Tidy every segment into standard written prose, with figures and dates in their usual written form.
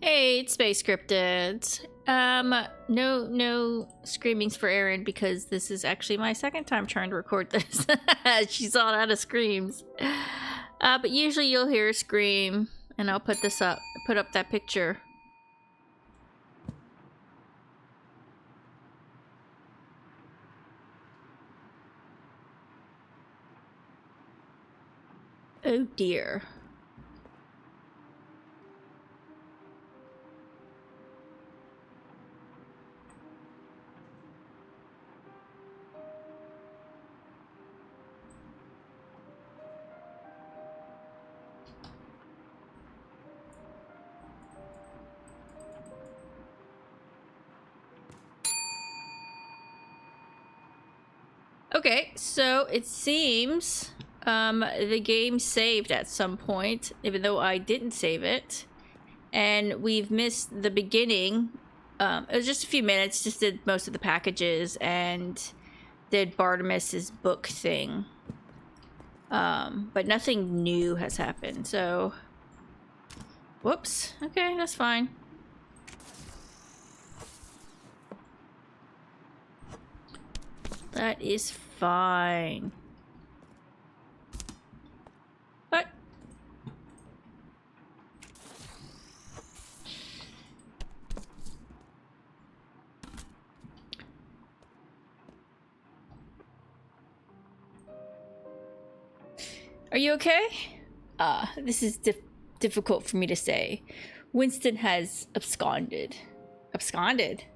Hey, it's Space Cryptids. No screamings for Erin because this is actually my second time trying to record this. She's all out of screams. But usually you'll hear a scream, and I'll put up that picture. Oh dear. Okay, so it seems the game saved at some point, even though I didn't save it. And we've missed the beginning. It was just a few minutes, just did most of the packages and did Bartimus's book thing. But nothing new has happened, so... Whoops. Okay, that's fine. That is fine. What? Are you okay? This is difficult for me to say. Winston has absconded. Absconded?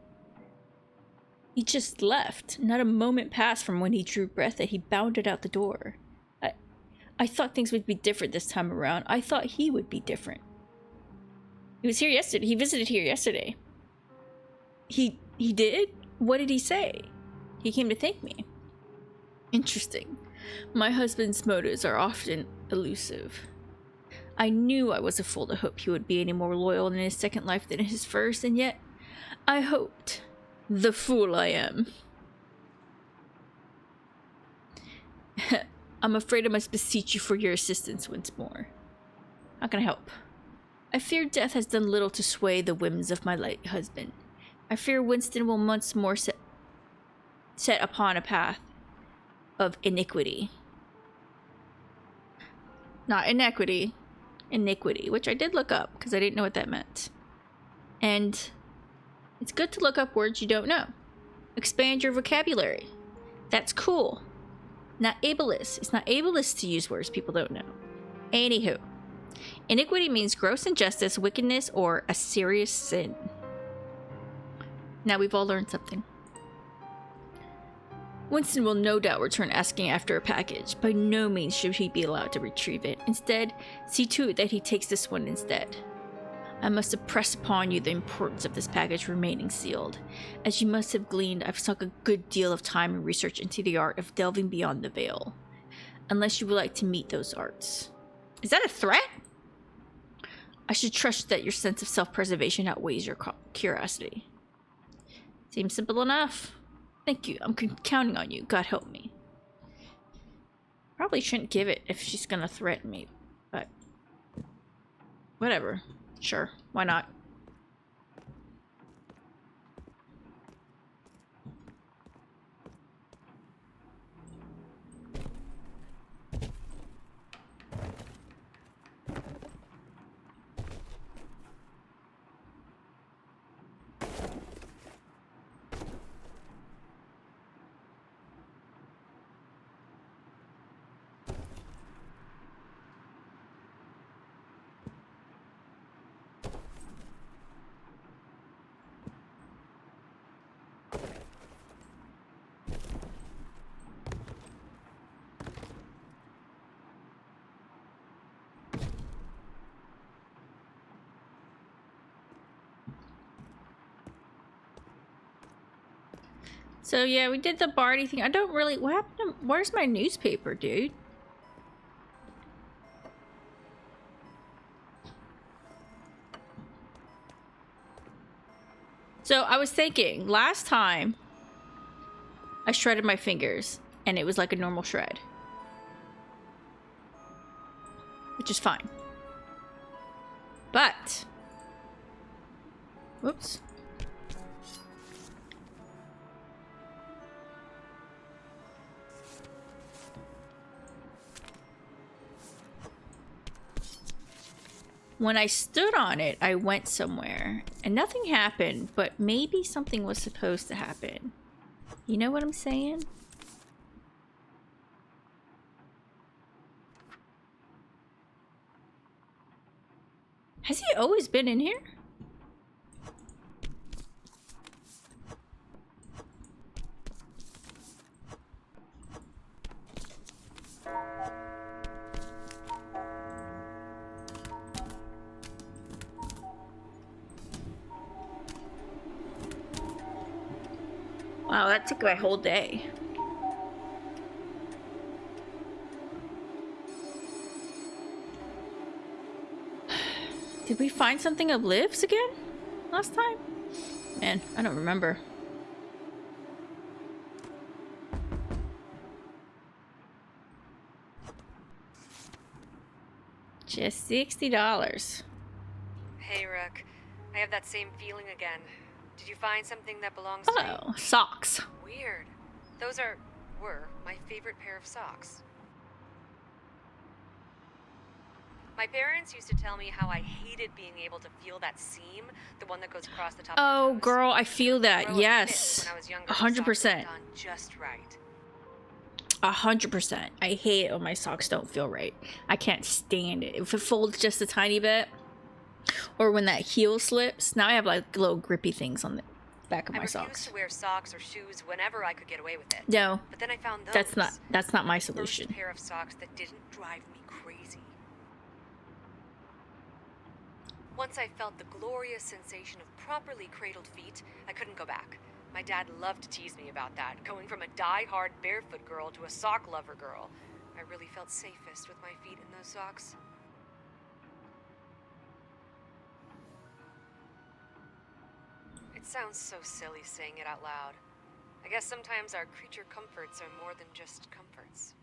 He just left. Not a moment passed from when he drew breath that he bounded out the door. I thought things would be different this time around. I thought he would be different. He was here yesterday. He visited here yesterday. He did? What did he say? He came to thank me. Interesting. My husband's motives are often elusive. I knew I was a fool to hope he would be any more loyal in his second life than in his first, and yet I hoped. The fool I am. I'm afraid I must beseech you for your assistance once more. How can I help? I fear death has done little to sway the whims of my late husband. I fear Winston will once more set upon a path of iniquity. Not inequity. Iniquity, which I did look up because I didn't know what that meant. And it's good to look up words you don't know. Expand your vocabulary. That's cool. Not ableist. It's not ableist to use words people don't know. Anywho, iniquity means gross injustice, wickedness, or a serious sin. Now we've all learned something. Winston will no doubt return asking after a package. By no means should he be allowed to retrieve it. Instead, see to it that he takes this one instead. I must impress upon you the importance of this package remaining sealed. As you must have gleaned, I've sunk a good deal of time and research into the art of delving beyond the veil. Unless you would like to meet those arts. Is that a threat? I should trust that your sense of self-preservation outweighs your curiosity. Seems simple enough. Thank you. I'm counting on you. God help me. Probably shouldn't give it if she's gonna threaten me, but whatever. Sure, why not? So yeah, we did the Barty thing. I don't really... What happened to... Where's my newspaper, dude? So I was thinking, last time I shredded my fingers and it was like a normal shred. Which is fine. But Whoops. When I stood on it, I went somewhere and nothing happened, but maybe something was supposed to happen. You know what I'm saying? Has he always been in here? Wow, that took my whole day. Did we find something of Liv's again last time? Man, I don't remember. Just $60. Hey, Rook. I have that same feeling again. Did you find something that belongs to me? Oh, socks. Weird. Those were my favorite pair of socks. My parents used to tell me how I hated being able to feel that seam, the one that goes across the top of your toes. Girl, I feel that. Grow a fit Yes. when I was younger, 100%. on just right. 100%. I hate it when my socks don't feel right. I can't stand it. If it folds just a tiny bit, or when that heel slips. Now I have like little grippy things on the back of my I refused socks. to wear socks or shoes whenever I could get away with it. No, But then I found those. that's not my First solution. pair of socks that didn't drive me crazy. Once I felt the glorious sensation of properly cradled feet, I couldn't go back. My dad loved to tease me about that, going from a die-hard barefoot girl to a sock lover girl. I really felt safest with my feet in those socks. It sounds so silly saying it out loud. I guess sometimes our creature comforts are more than just comforts.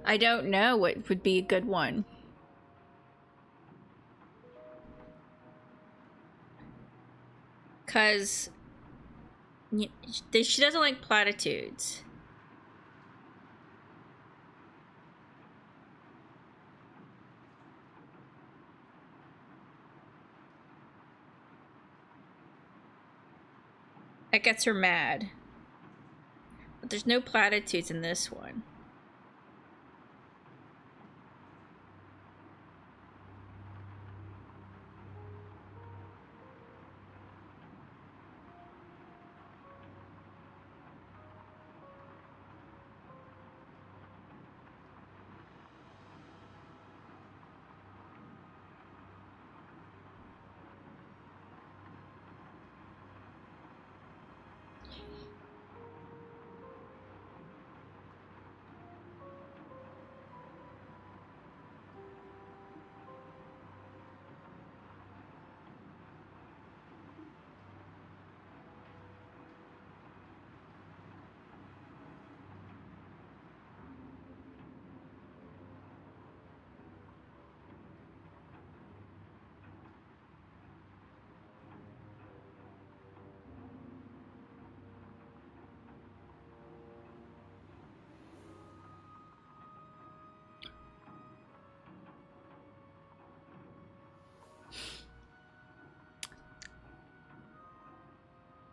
I don't know what would be a good one. Cause she doesn't like platitudes. That gets her mad. But there's no platitudes in this one.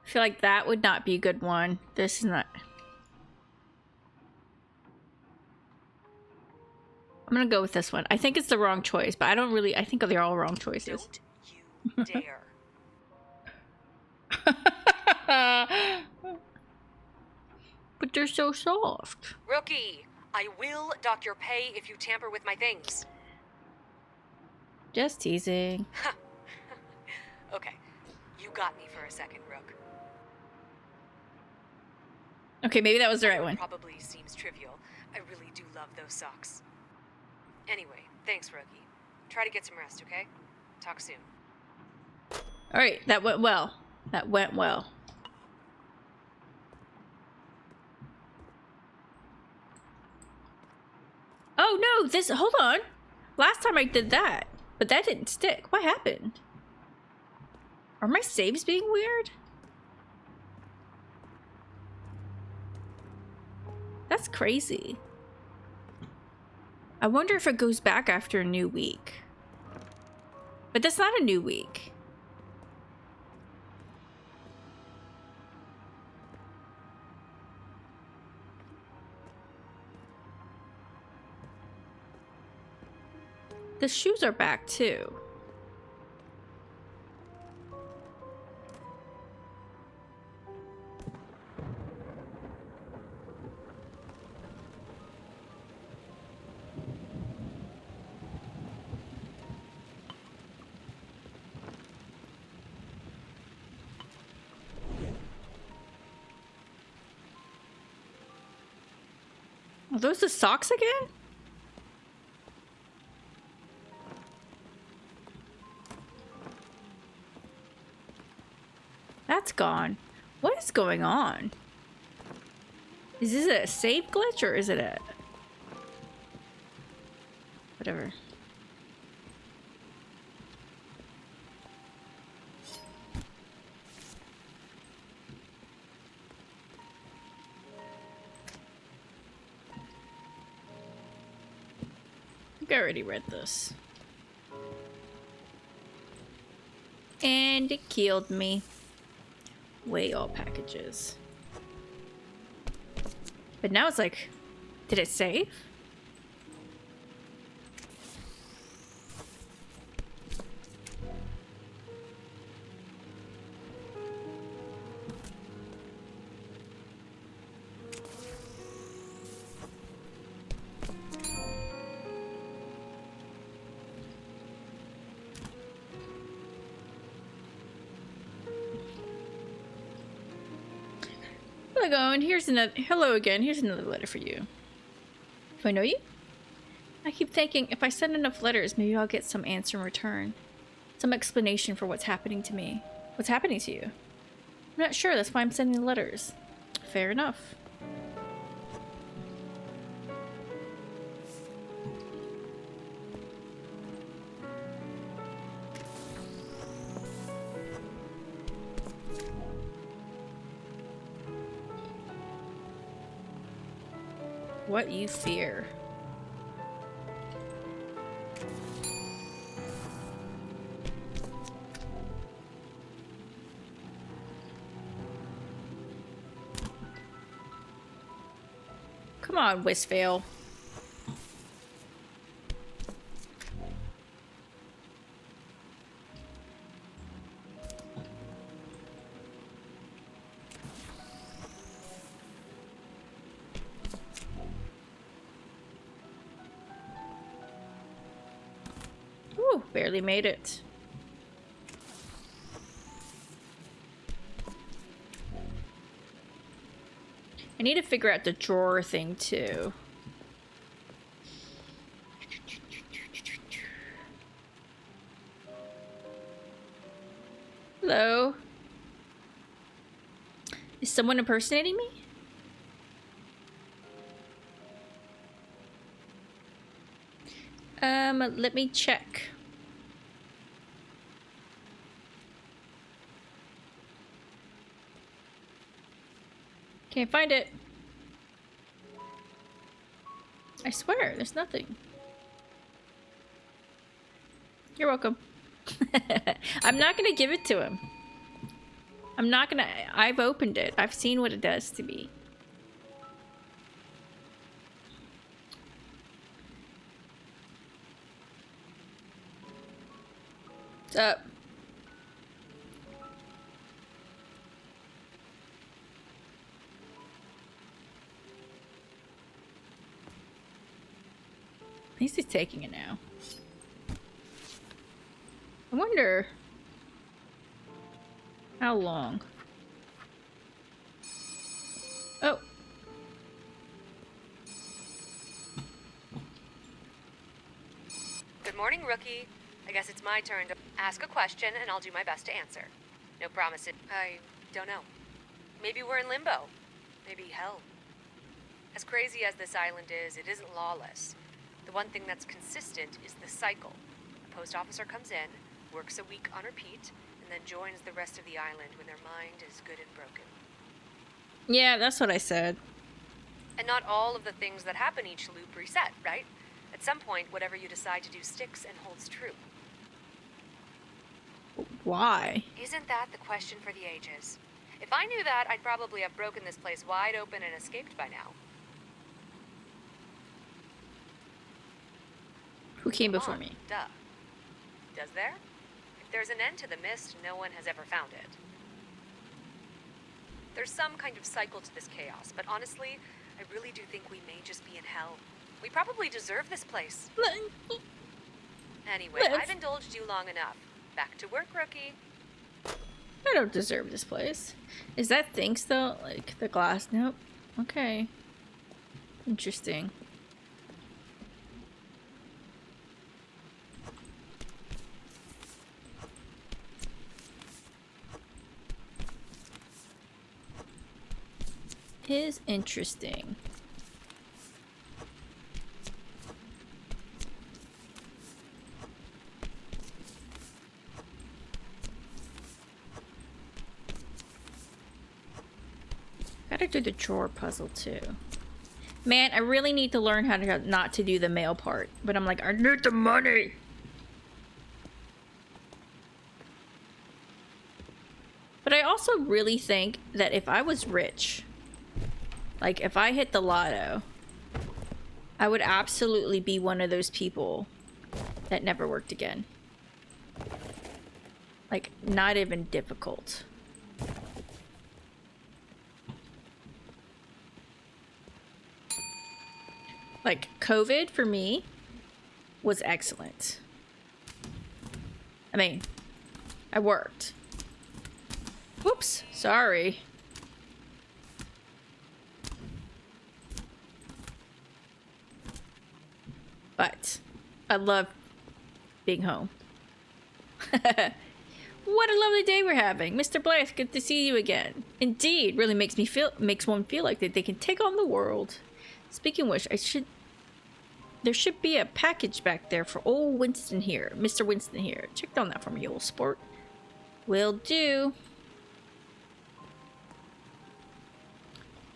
I feel like that would not be a good one. This is not. I'm gonna go with this one. I think it's the wrong choice, but I think they're all wrong choices. Don't you dare. But they're so soft. Rookie, I will dock your pay if you tamper with my things. Just teasing. Okay, you got me for a second, Rook. Okay, maybe that was the right one. Probably seems trivial. I really do love those socks. Anyway, thanks, Rookie. Try to get some rest, okay? Talk soon. Alright, that went well. That went well. Oh no, this, hold on. Last time I did that, but that didn't stick. What happened? Are my saves being weird? That's crazy. I wonder if it goes back after a new week. But that's not a new week. The shoes are back too. Are those the socks again? That's gone. What is going on? Is this a save glitch or is it a... whatever. I think I already read this. And it killed me. Weigh all packages. But now it's like, did it save? Hello, and here's another. Hello again. Here's another letter for you. Do I know you? I keep thinking if I send enough letters, maybe I'll get some answer in return. Some explanation for what's happening to me. What's happening to you? I'm not sure. That's why I'm sending the letters. Fair enough. What you fear. Come on, Whistvale. Ooh, barely made it. I need to figure out the drawer thing too. Hello? Is someone impersonating me? Let me check. Can't find it. I swear, there's nothing. You're welcome. I'm not gonna give it to him. I'm not gonna... I've opened it. I've seen what it does to me. What's up? At least he's taking it now. I wonder how long. Oh. Good morning, rookie. I guess it's my turn to ask a question, and I'll do my best to answer. No promises. I don't know. Maybe we're in limbo. Maybe hell. As crazy as this island is, it isn't lawless. The one thing that's consistent is the cycle. A post officer comes in, works a week on repeat, and then joins the rest of the island when their mind is good and broken. Yeah, that's what I said. And not all of the things that happen each loop reset, right? At some point, whatever you decide to do sticks and holds true. Why? Isn't that the question for the ages? If I knew that, I'd probably have broken this place wide open and escaped by now. Who came before me? Duh. Does there? If there's an end to the mist, no one has ever found it. There's some kind of cycle to this chaos, but honestly, I really do think we may just be in hell. We probably deserve this place. Anyway, I've indulged you long enough. Back to work, rookie. I don't deserve this place. Is that things though? Like the glass? Nope. Okay. Interesting. Is interesting. Gotta do the drawer puzzle too. Man, I really need to learn how to not to do the mail part. But I'm like, I need the money. But I also really think that if I was rich, like if I hit the lotto, I would absolutely be one of those people that never worked again. Like, not even difficult. Like, COVID for me was excellent. I mean, I worked. Whoops, sorry. But I love being home. What a lovely day we're having. Mr. Blythe, good to see you again. Indeed, really makes one feel like that they can take on the world. Speaking of which, there should be a package back there for old Winston here. Mr. Winston here. Check on that for me, old sport. Will do.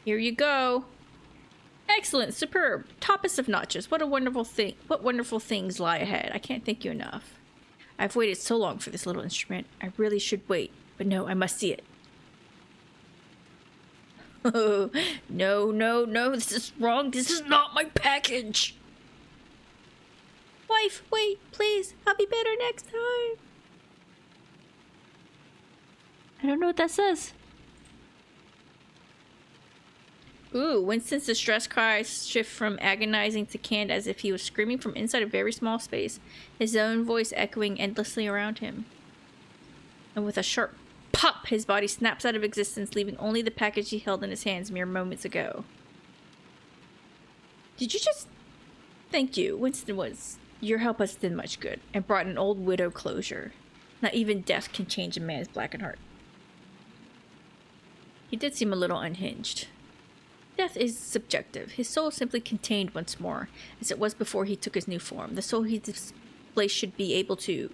Here you go. Excellent, superb, toppest of notches. What a wonderful thing. What wonderful things lie ahead. I can't thank you enough. I've waited so long for this little instrument. I really should wait, but no, I must see it. Oh, no, this is wrong. This is not my package. Wife, wait, please. I'll be better next time. I don't know what that says. Ooh, Winston's distress cries shift from agonizing to canned as if he was screaming from inside a very small space, his own voice echoing endlessly around him. And with a sharp pop, his body snaps out of existence, leaving only the package he held in his hands mere moments ago. Did you just... Thank you, Winston was... Your help has done much good, and brought an old widow closure. Not even death can change a man's blackened heart. He did seem a little unhinged. Death is subjective. His soul simply contained once more, as it was before he took his new form. The soul he displays should be able to...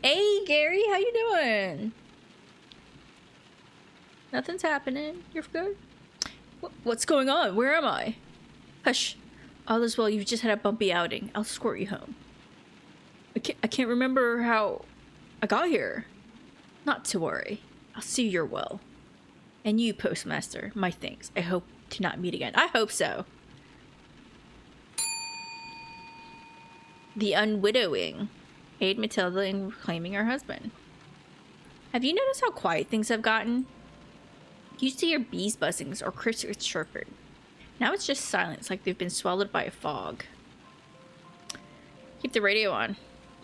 Hey, Gary, how you doing? Nothing's happening. You're good? What's going on? Where am I? Hush. All is well. You've just had a bumpy outing. I'll escort you home. I can't remember how I got here. Not to worry. I'll see you're well. And you, Postmaster, my thanks. I hope to not meet again. I hope so. The unwidowing. Aid Matilda in reclaiming her husband. Have you noticed how quiet things have gotten? You used to hear bees buzzings or crickets chirping. Now it's just silence, like they've been swallowed by a fog. Keep the radio on.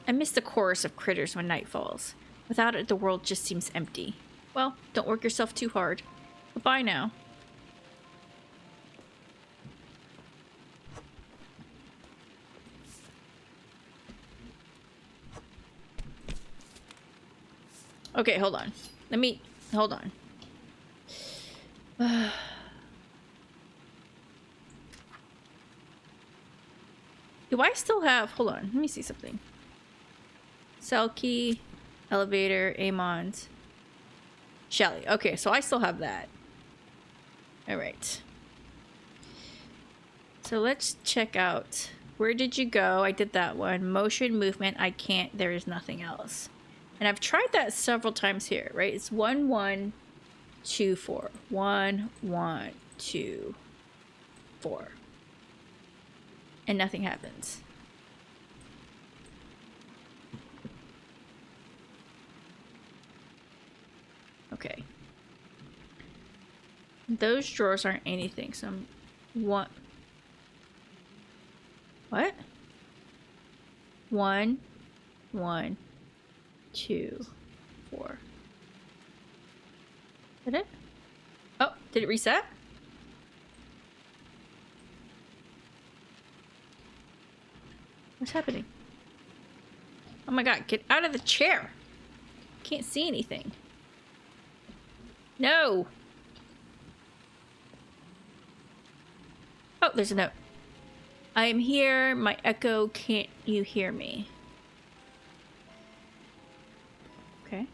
I miss the chorus of critters when night falls. Without it, the world just seems empty. Well, don't work yourself too hard. Goodbye now. Okay, hold on. Hold on. Do I still have... Hold on. Let me see something. Cell key, elevator, Amons, Shelly. Okay, so I still have that. Alright. So let's check out. Where did you go? I did that one. Motion, movement. I can't. There is nothing else. And I've tried that several times here, right? It's 1, 1, 2, 4. 1, 1, 2, 4. And nothing happens. Okay. Those drawers aren't anything, so I'm... What? 1, 1, 2, 4. Did it? Oh, did it reset? What's happening? Oh my god, get out of the chair! Can't see anything. No! Oh, there's a note. I am here. My echo, can't you hear me? Okay.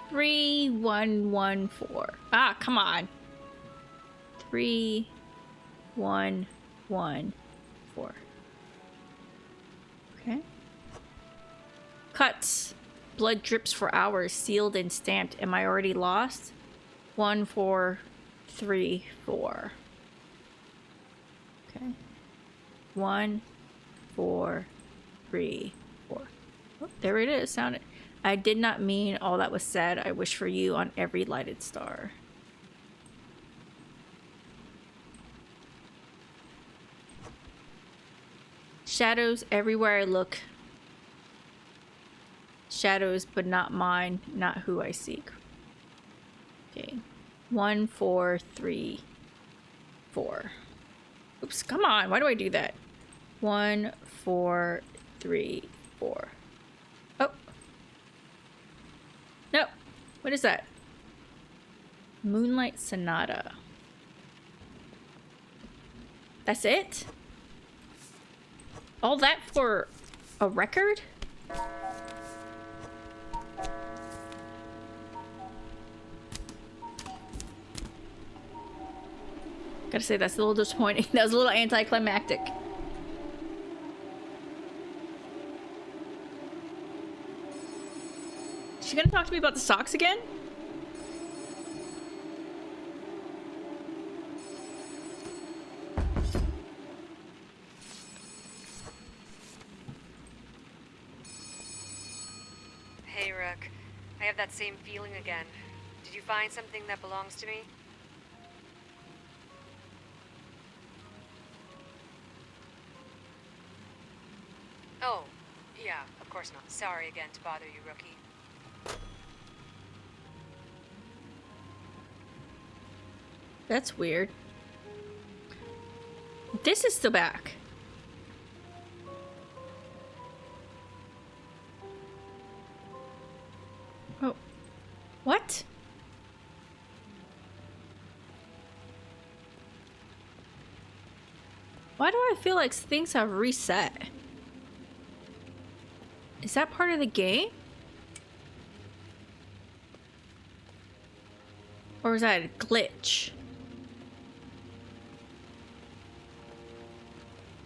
Three, 1, 1, 4. Ah, come on. 3, 1, 1, 4. Okay. Cuts. Blood drips for hours, sealed and stamped. Am I already lost? 1, 4, 3, 4. Okay. 1, 4, 3, 4. Oh, there it is. Sounded. I did not mean all that was said. I wish for you on every lighted star. Shadows everywhere I look. Shadows, but not mine, not who I seek. Okay. 1, 4, 3, 4. Oops, come on. Why do I do that? 1, 4, 3, 4. Oh. No. What is that? Moonlight Sonata. That's it? All that for a record? Gotta say, that's a little disappointing. That was a little anticlimactic. Is she gonna talk to me about the socks again? Hey, Rook. I have that same feeling again. Did you find something that belongs to me? Oh, yeah, of course not. Sorry again to bother you, Rookie. That's weird. This is still back. Oh. What? Why do I feel like things have reset? Is that part of the game? Or is that a glitch?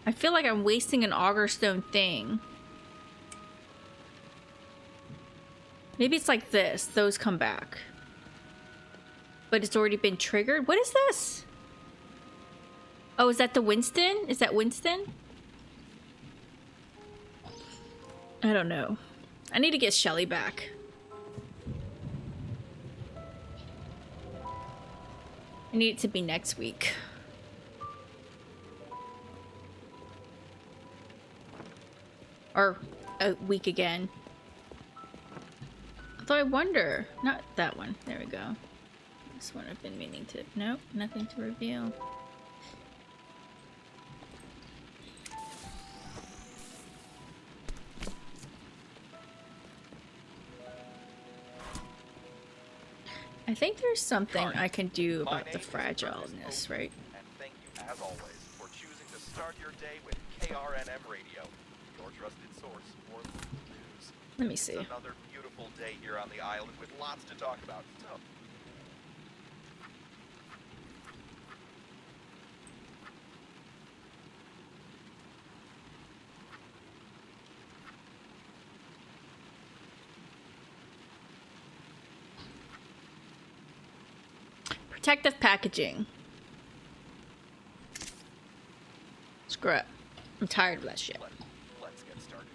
I feel like I'm wasting an Augerstone thing. Maybe it's like this. Those come back. But it's already been triggered? What is this? Oh, is that the Winston? Is that Winston? I don't know. I need to get Shelly back. I need it to be next week. Or a week again. Although I wonder. Not that one. There we go. This one I've been meaning to. Nope, nothing to reveal. I think there's something I can do about the fragileness, right? And thank you, as always, for choosing to start your day with KRNM Radio, your trusted source for local news. Let me see. It's another beautiful day here on the island with lots to talk about. So, Protective packaging. Screw it. I'm tired of that shit. let's get started.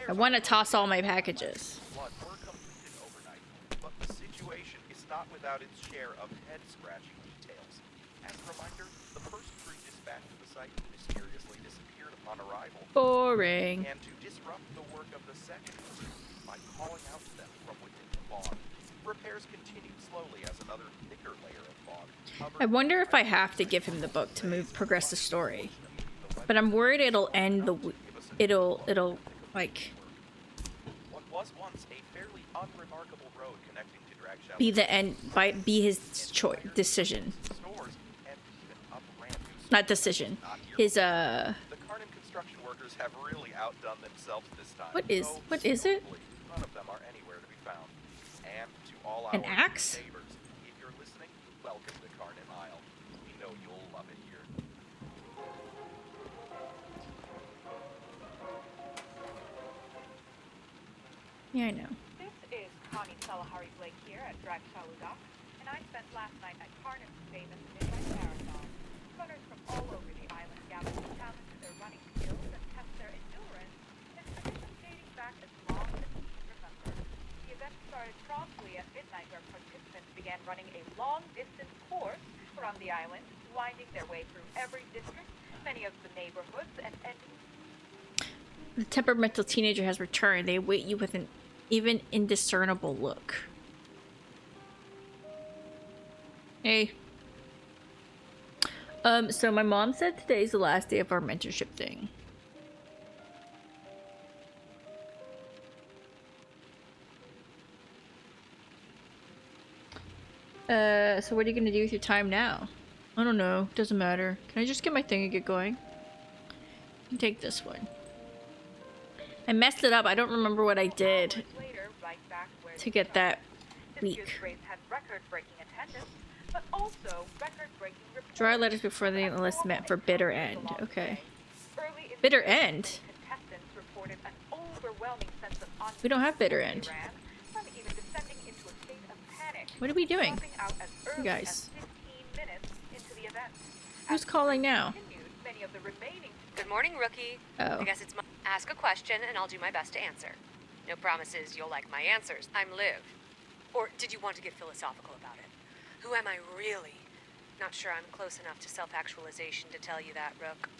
I want to toss all my packages. Flood were completed overnight, but the situation is not without its share of head-scratching details. As a reminder, the first three dispatched to the site mysteriously disappeared upon arrival. Boring. And to disrupt the work of the second crew by calling out to them from within the fog. Repairs continued slowly as another thicker layer of fog. I wonder if I have to give him the book to progress the story. But I'm worried it'll end the... It'll like... What was once a fairly unremarkable road connecting to Dragshout be the end... be his decision. stores and even up ramp to Not decision. His, The Carnan construction workers have really outdone themselves this time. What is it? Hopefully, none of them are anywhere to be found. And to all An our axe? neighbors, if you're listening, welcome to Carnan Isle. We know you'll love it here. Yeah, I know. This is Connie Salahari Blake here at Dragshaw Dock, and I spent last night at Carnan's famous Midnight Marathon. Runners from all over the island gathered to challenge their running skills and test their endurance in a tradition dating back as long as we can remember. The event started promptly at midnight, where participants began running a long-distance course around the island, winding their way through every district, many of the neighborhoods, and ending. The temperamental teenager has returned. They await you with an even indiscernible look. Hey. So my mom said today's the last day of our mentorship thing. So what are you gonna do with your time now? I don't know. Doesn't matter. Can I just get my thing and get going? You can take this one. I messed it up. I don't remember what I did Later, right back where to get that this week. year's race had record-breaking attendance, but also record-breaking reports. Dry letters before the enlistment for bitter end. Okay. Early in the Bitter race, end? contestants reported an overwhelming sense of We don't have bitter uncertainty end. as they ran, some even descending into a state of panic, What are we doing? dropping out as early guys. as 15 minutes into the event. Who's As the calling race now? continued, many of the remaining Good morning, rookie. Oh. I guess it's my... Ask a question and I'll do my best to answer. No promises you'll like my answers. I'm Liv. Or did you want to get philosophical about it? Who am I really? Not sure I'm close enough to self-actualization to tell you that, Rook.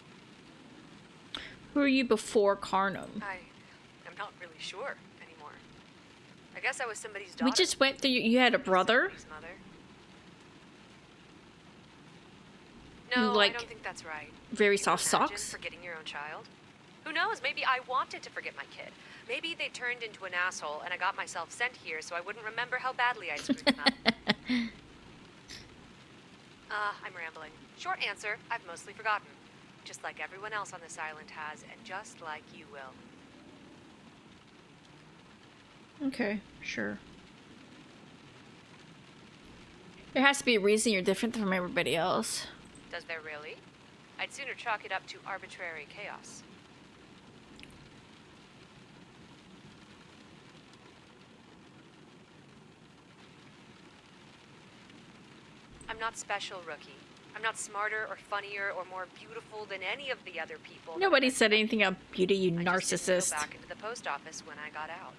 Who are you before Carnum? I'm not really sure anymore. I guess I was somebody's daughter. We just went through. You had a brother? Somebody's mother. No, like, I don't think that's right. very Can you soft imagine socks? forgetting your own child? Who knows? Maybe I wanted to forget my kid. Maybe they turned into an asshole and I got myself sent here so I wouldn't remember how badly I screwed them up. I'm rambling. Short answer, I've mostly forgotten. Just like everyone else on this island has, and just like you will. Okay, sure. There has to be a reason you're different from everybody else. Does there really? I'd sooner chalk it up to arbitrary chaos. I'm not special, rookie. I'm not smarter or funnier or more beautiful than any of the other people. Nobody said anything about beauty, you I just didn't narcissist. go back into the post office when I got out.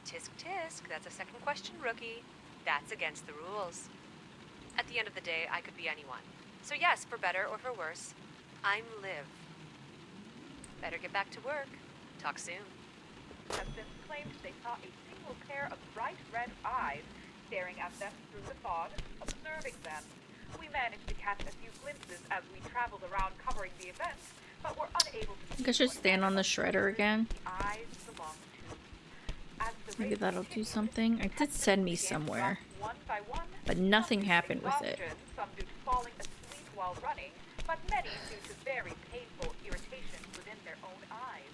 Tisk tisk, that's a second question, rookie. That's against the rules. At the end of the day, I could be anyone. So yes, for better or for worse, I'm Liv. Better get back to work. Talk soon. contestants claimed they saw a single pair of bright red eyes staring at them through the fog, observing them. We managed to catch a few glimpses as we traveled around covering the event, but were unable to I think I should stand on the shredder again. the eyes belonged to. As the Maybe that'll do something. It did send me somewhere, One by one, but some nothing due to happened with it. exhaustion, some due to falling asleep while running, but many due to very painful irritations within their own eyes.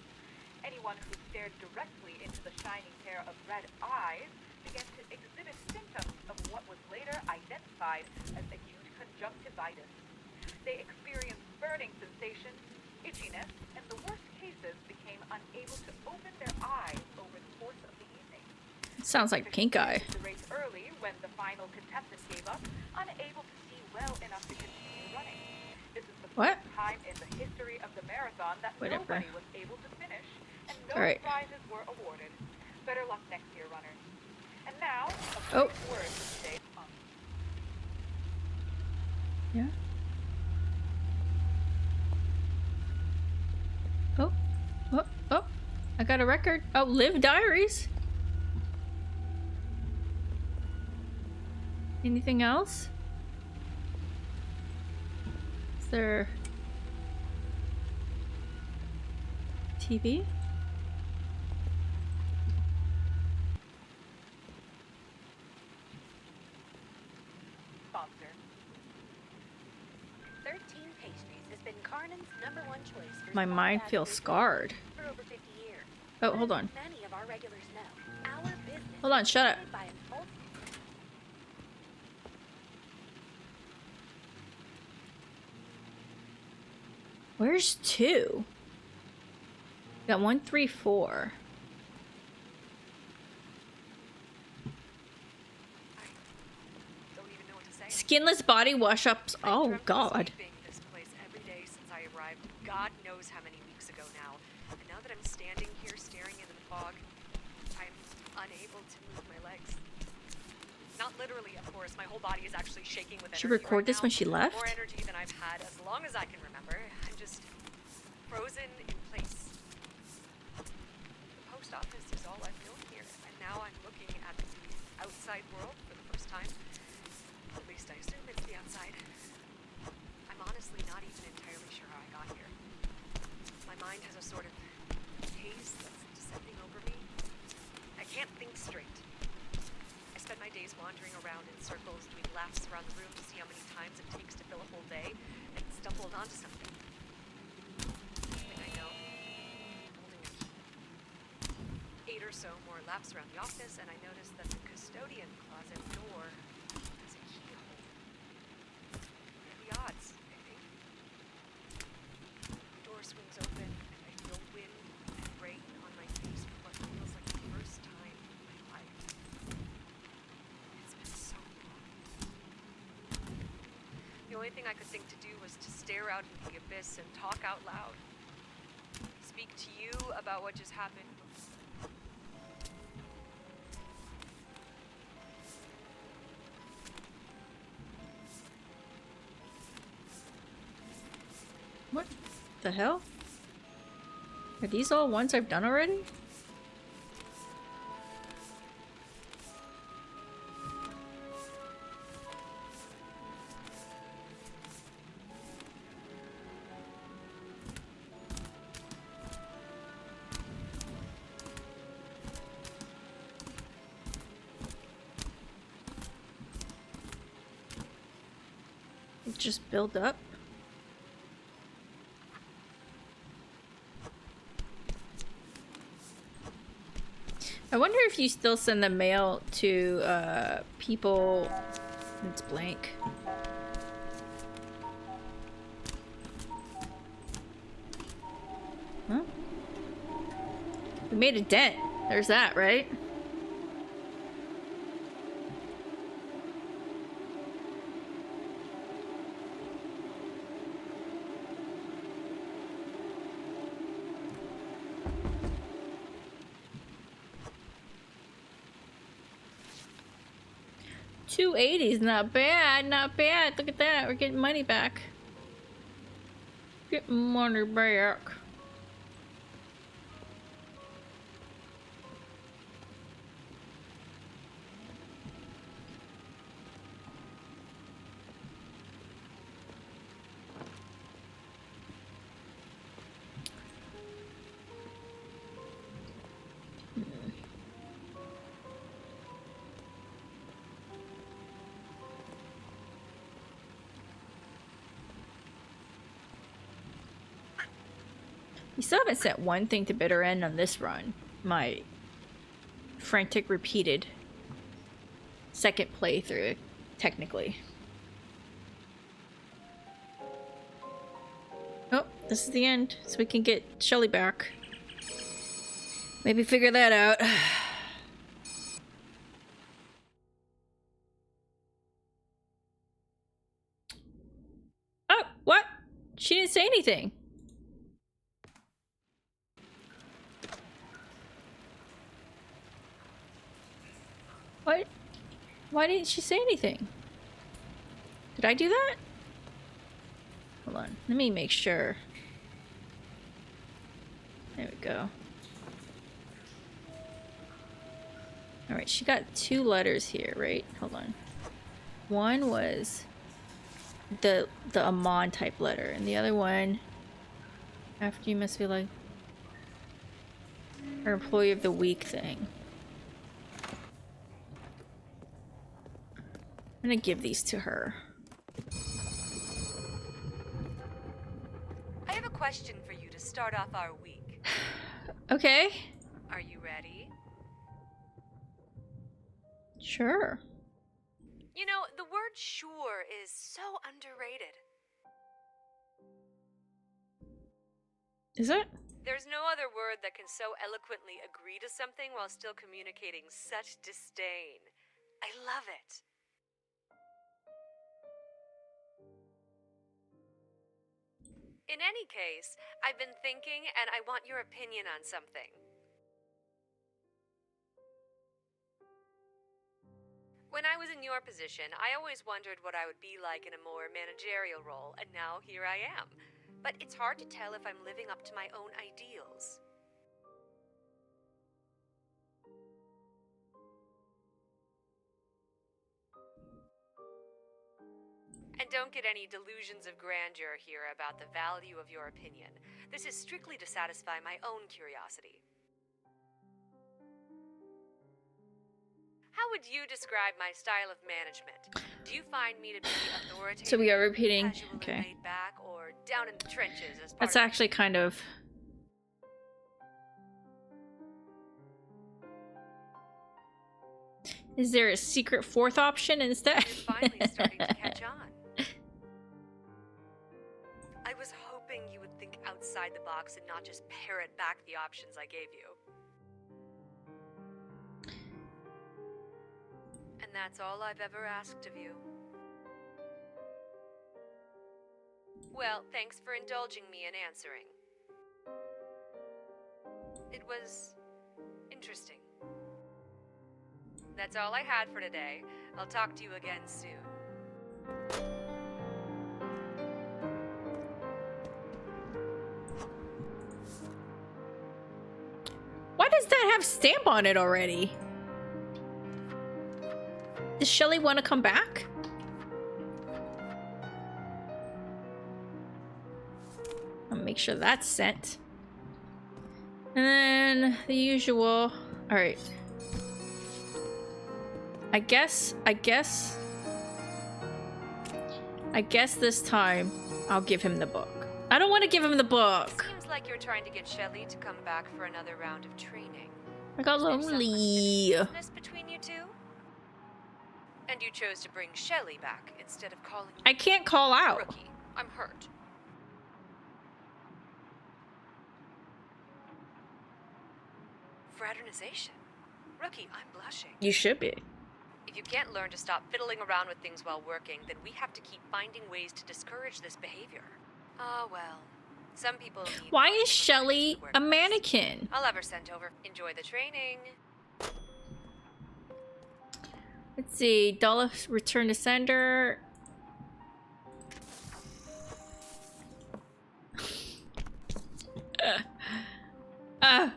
Anyone who stared directly into the shining pair of red eyes began to exhibit symptoms of what was later identified as acute conjunctivitis. They experienced burning sensations, itchiness, and the worst cases became unable to open their eyes over the course of the evening. Sounds like pink eye. The race early when the final contestant gave up, unable to see well enough to continue running. This is the What? first time in the history of the marathon that Whatever. nobody was able to finish, and no All right. prizes were awarded. Better luck next year, runners. And now, a Oh. brief word for today's month. Yeah. Oh. Oh. Oh. I got a record. Oh, Live Diaries. Anything else? Is there TV? Sponsor. 13 Pastries has been Carnan's #1 choice for My small mind batch feels food scarred. for over 50 years. Oh, But hold as on. Many of our regulars know, our business Hold on, is shut up. led by an ult- Where's 2? Got 1, 3, 4. Don't even know what to say. Skinless body wash ups. I Oh, dreamt of God. leaving this place every day since I arrived, God knows how many weeks ago now. And now that I'm standing here staring into the fog, I'm unable to move my legs. Not literally, of course. My whole body is actually shaking with energy. She record right this now. when she left? More energy than I've had as long as I can remember. I'm just frozen in place. The post office is all I've known here, and now I'm looking at the outside world for the first time. At least I assume it's the outside. I'm honestly not even entirely sure how I got here. My mind has a sort of haze that's descending over me. I can't think straight. I spend my days wandering around in circles, doing laps around the room to see how many times it takes to fill a whole day, and stumbled onto something. Next thing I know, I'm holding a key. 8 or so more laps around the office, and I notice that the custodian closet door has a keyhole. What are the odds, I think? The door swings open, and I feel wind and rain on my face for what feels like the first time in my life. It's been so long. The only thing I could think to do was to stare out into the abyss and talk out loud. Speak to you about what just happened. What the hell? Are these all ones I've done already? It just build up. I wonder if you still send the mail to people. It's blank. Huh? We made a dent. There's that, right? $280's not bad, not bad. Look at that. We're getting money back. Get money back. You still haven't sent one thing to bitter end on this run. My frantic repeated second playthrough, technically. Oh, this is the end, so we can get Shelly back. Maybe figure that out. Oh, what? She didn't say anything. What? Why didn't she say anything? Did I do that? Hold on. Let me make sure. There we go. Alright, she got 2 letters here, right? Hold on. One was the Amon type letter, and the other one, after you must be like her employee of the week thing. I'm gonna give these to her. I have a question for you to start off our week. Okay. Are you ready? Sure. You know, the word sure is so underrated. Is it? There's no other word that can so eloquently agree to something while still communicating such disdain. I love it. In any case, I've been thinking and I want your opinion on something. When I was in your position, I always wondered what I would be like in a more managerial role, and now here I am. But it's hard to tell if I'm living up to my own ideals. And don't get any delusions of grandeur here about the value of your opinion. This is strictly to satisfy my own curiosity. How would you describe my style of management? Do you find me to be authoritative, So we are repeating. casual and Okay. laid back, or down in the trenches as part That's of actually kind of. Is there a secret fourth option instead? You're finally starting to catch on. I was hoping you would think outside the box and not just parrot back the options I gave you. And that's all I've ever asked of you. Well, thanks for indulging me in answering. It was interesting. That's all I had for today. I'll talk to you again soon. Why does that have stamp on it already? Does Shelly want to come back? I'll make sure that's sent. And then the usual. All right. I guess this time I'll give him the book. I don't want to give him the book. Seems like you're trying to get Shelly to come back for another round of training. I got Is there some lonely. unfinished business between you two? And you chose to bring Shelly back instead of calling me I can't call out. Rookie. I'm hurt. Fraternization? Rookie, I'm blushing. You should be. If you can't learn to stop fiddling around with things while working, then we have to keep finding ways to discourage this behavior. Ah, well. Some people need Why lots is of Shelly reminders to a work with. mannequin? I'll have her sent over. Enjoy the training. Let's see. Dollar return to sender. uh.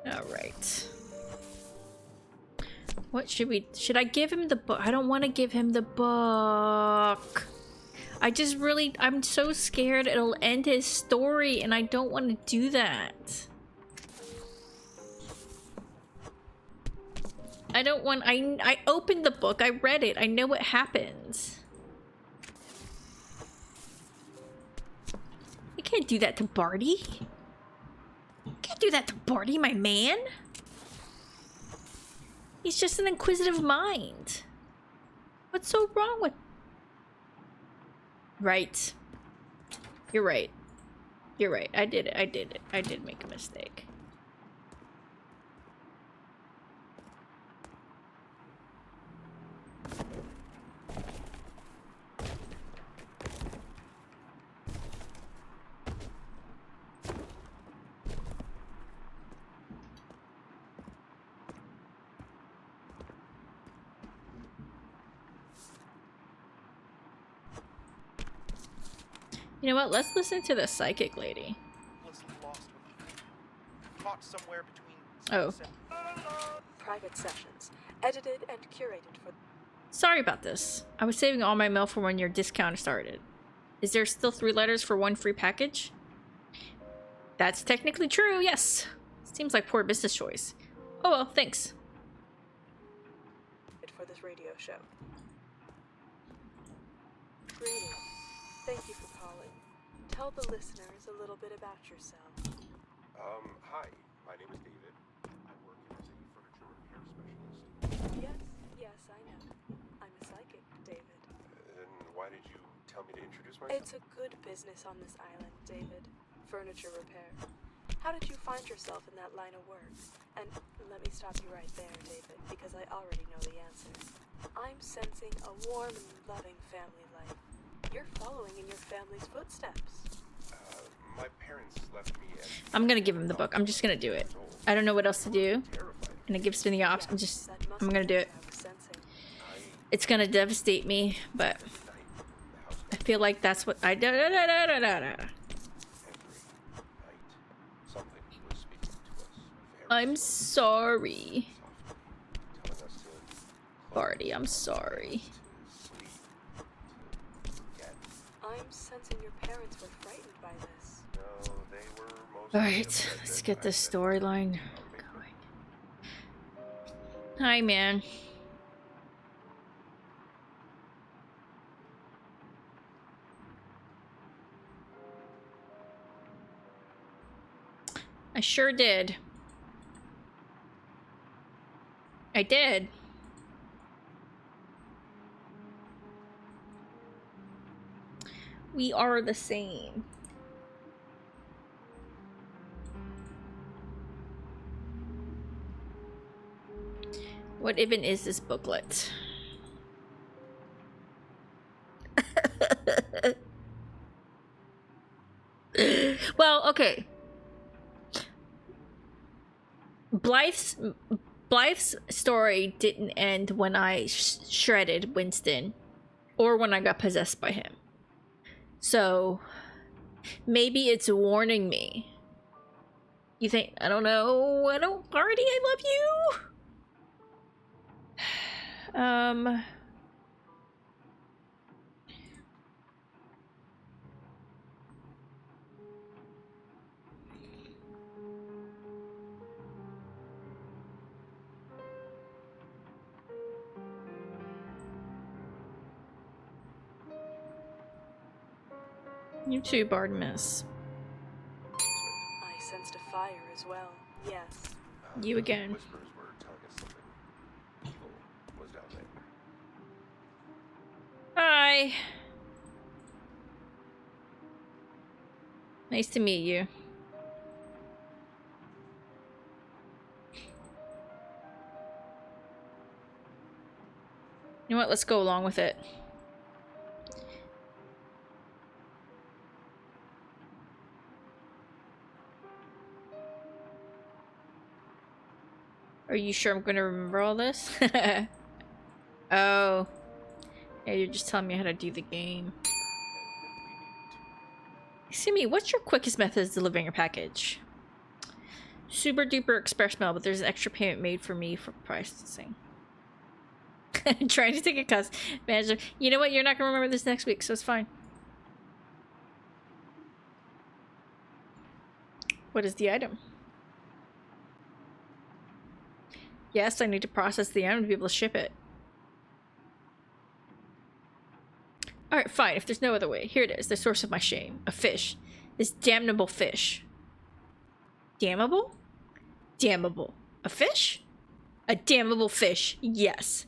All right. What should I give him the book? I don't want to give him the book. I'm so scared it'll end his story and I don't want to do that. I don't want... I opened the book. I read it. I know what happens. You can't do that to Barty. You can't do that to Barty, my man. He's just an inquisitive mind. What's so wrong with... Right. You're right. You're right. I did it. I did it. I did make a mistake. You know what? Let's listen to the psychic lady. Was lost without it. Caught somewhere between. Oh. Private sessions, edited and curated for... Sorry about this. I was saving all my mail for when your discount started. Is there still 3 letters for 1 free package? That's technically true, yes. Seems like poor business choice. Oh well, thanks. for this radio show. Greetings. Thank you for calling. Tell the listeners a little bit about yourself. Hi. My name is David. I work as a furniture repair specialist. Yes, I know. I'm a psychic, David. And why did you tell me to introduce myself? It's a good business on this island, David. Furniture repair. How did you find yourself in that line of work? And let me stop you right there, David, because I already know the answer. I'm sensing a warm and loving family life. You're following in your family's footsteps. My parents left me at... I'm gonna give him the book. I'm just gonna do it. I don't know what else to do. And it gives me the option. I'm gonna do it. It's gonna devastate me, but I feel like that's what I do. I'm sorry. Barty, I'm sorry. I'm sensing your parents were frightened by this. No, they were most... Alright, let's get this storyline going. Hi, man. I sure did. I did. We are the same. What even is this booklet? Well, okay. Blythe's story didn't end when I shredded Winston or when I got possessed by him. So maybe it's warning me. You think, I don't know, Barty, I love you. You too, Bartimus. I sensed a fire as well. Yes. You again. Whispers were telling us something evil was down there. Hi. Nice to meet you. You know what? Let's go along with it. Are you sure I'm gonna remember all this? Oh. Yeah, you're just telling me how to do the game. Excuse me, what's your quickest method of delivering your package? Super duper express mail, but there's an extra payment made for me for processing. Trying to take a cuss. Manager, you know what? You're not gonna remember this next week, so it's fine. What is the item? Yes, I need to process the item to be able to ship it. Alright, fine. If there's no other way. Here it is. The source of my shame. A fish. This damnable fish. Damnable? Damnable. A fish? A damnable fish. Yes.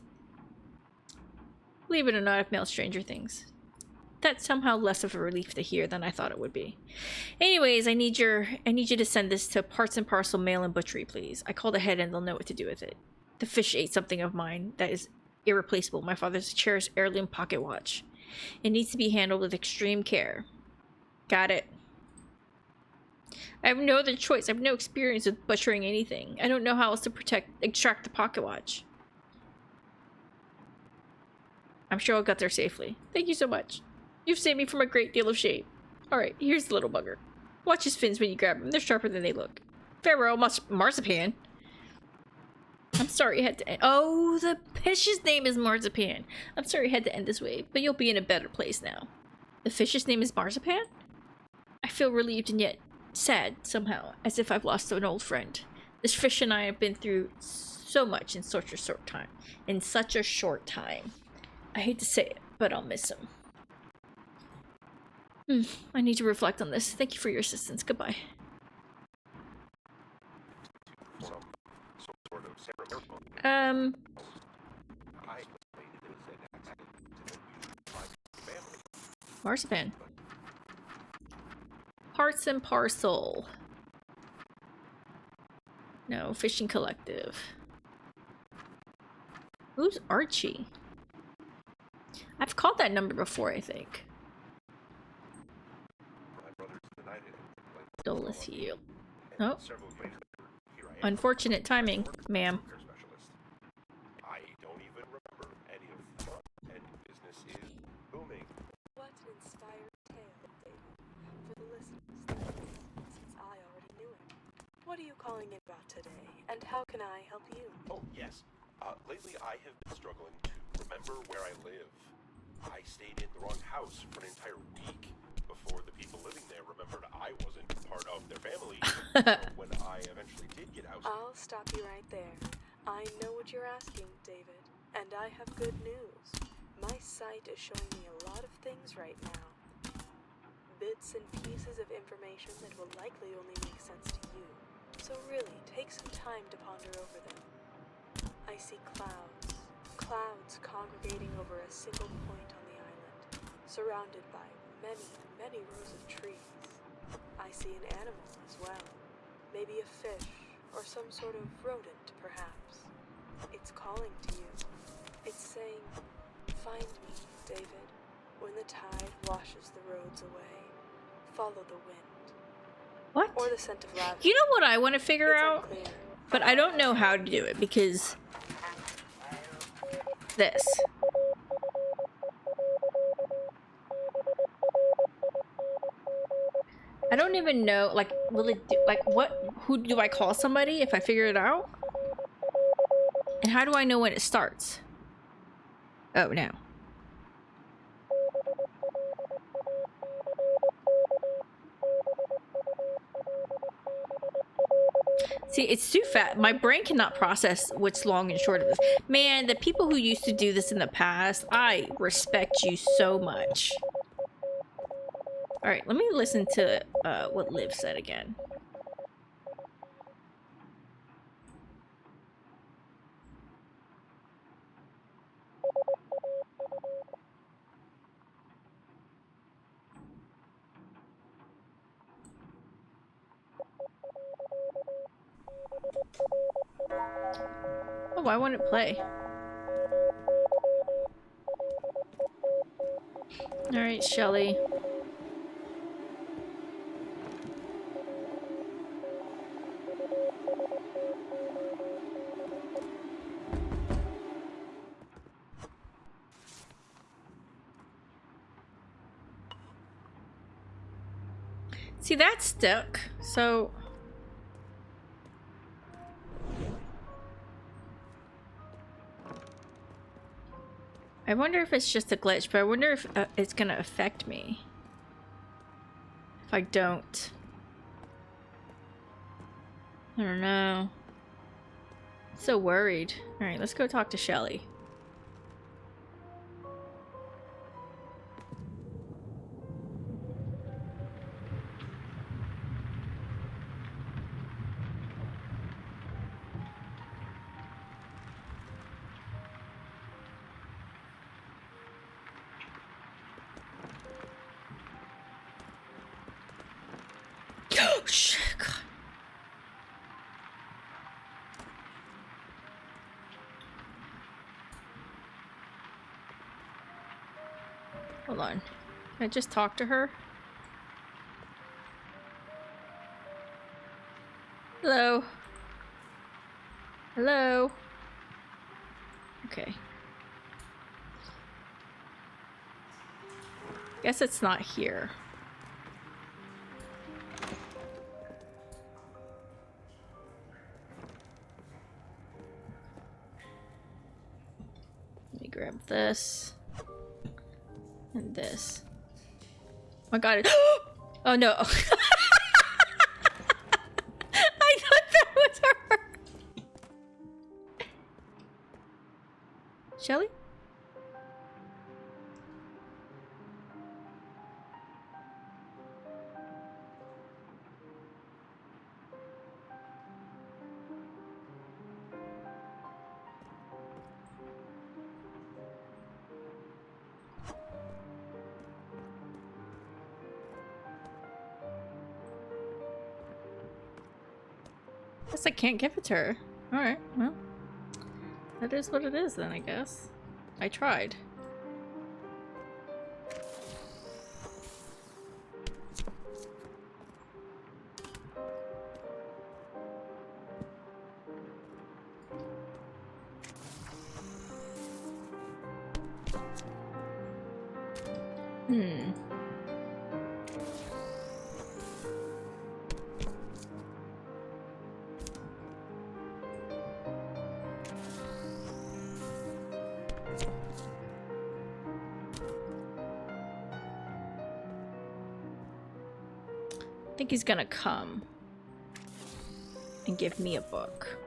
Believe it or not, I've mailed Stranger Things. That's somehow less of a relief to hear than I thought it would be. Anyways, I need you to send this to Parts and Parcel Mail and Butchery, please. I called ahead and they'll know what to do with it. The fish ate something of mine that is irreplaceable. My father's cherished heirloom pocket watch. It needs to be handled with extreme care. Got it. I have no other choice. I have no experience with butchering anything. I don't know how else to extract the pocket watch. I'm sure I'll get there safely. Thank you so much. You've saved me from a great deal of shame. Alright, here's the little bugger. Watch his fins when you grab them. They're sharper than they look. Farewell, Marzipan. I'm sorry I had to end. Oh, the fish's name is Marzipan. I'm sorry I had to end this way, but you'll be in a better place now. The fish's name is Marzipan? I feel relieved and yet sad, somehow, as if I've lost an old friend. This fish and I have been through so much in such a short time. In such a short time. I hate to say it, but I'll miss him. I need to reflect on this. Thank you for your assistance. Goodbye. Some sort of ceremony. Um, I explained it was an accident to my family. Marzipan. Parts and Parcel. No, Fishing Collective. Who's Archie? I've called that number before, I think. My brothers denied it. Dulles Heel. And Oh. several years later, here I am. Unfortunate timing, ma'am. Care specialist. I don't even remember any of what, and business is booming. What an inspired tale, David. For the listeners, that is, since I already knew it. What are you calling in about today, and how can I help you? Oh, yes. Lately I have been struggling to remember where I live. I stayed in the wrong house for an entire week before the people living there remembered I wasn't part of their family. So when I eventually did get out, I'll stop you right there. I know what you're asking, David, and I have good news. My site is showing me a lot of things right now. Bits and pieces of information that will likely only make sense to you. So really, take some time to ponder over them. I see clouds. Clouds congregating over a single point on the island, surrounded by many, many rows of trees. I see an animal as well. Maybe a fish, or some sort of rodent, perhaps. It's calling to you. It's saying, find me, David. When the tide washes the roads away, follow the wind. What? Or the scent of lavender. You know what I want to figure It's out? unclear. But I don't know how to do it because... this. I don't even know, like, will it do, like, who do I call somebody if I figure it out? And how do I know when it starts? Oh, no. See, it's too fat. My brain cannot process what's long and short of this. Man, the people who used to do this in the past, I respect you so much. Alright, let me listen to what Liv said again. Oh, why won't it play? Alright, Shelly. See, that's stuck, so... I wonder if it's just a glitch, but I wonder if it's gonna affect me. If I don't. I don't know. So worried. Alright, let's go talk to Shelly. Oh shit, God. Hold on. Can I just talk to her? Hello? Hello? Okay. Guess it's not here. Let me grab this. And this. Oh my god. Oh no. I thought that was her. Shelly? Guess I can't give it to her. Alright, well. That is what it is then, I guess. I tried. Hmm. I think he's gonna come and give me a book.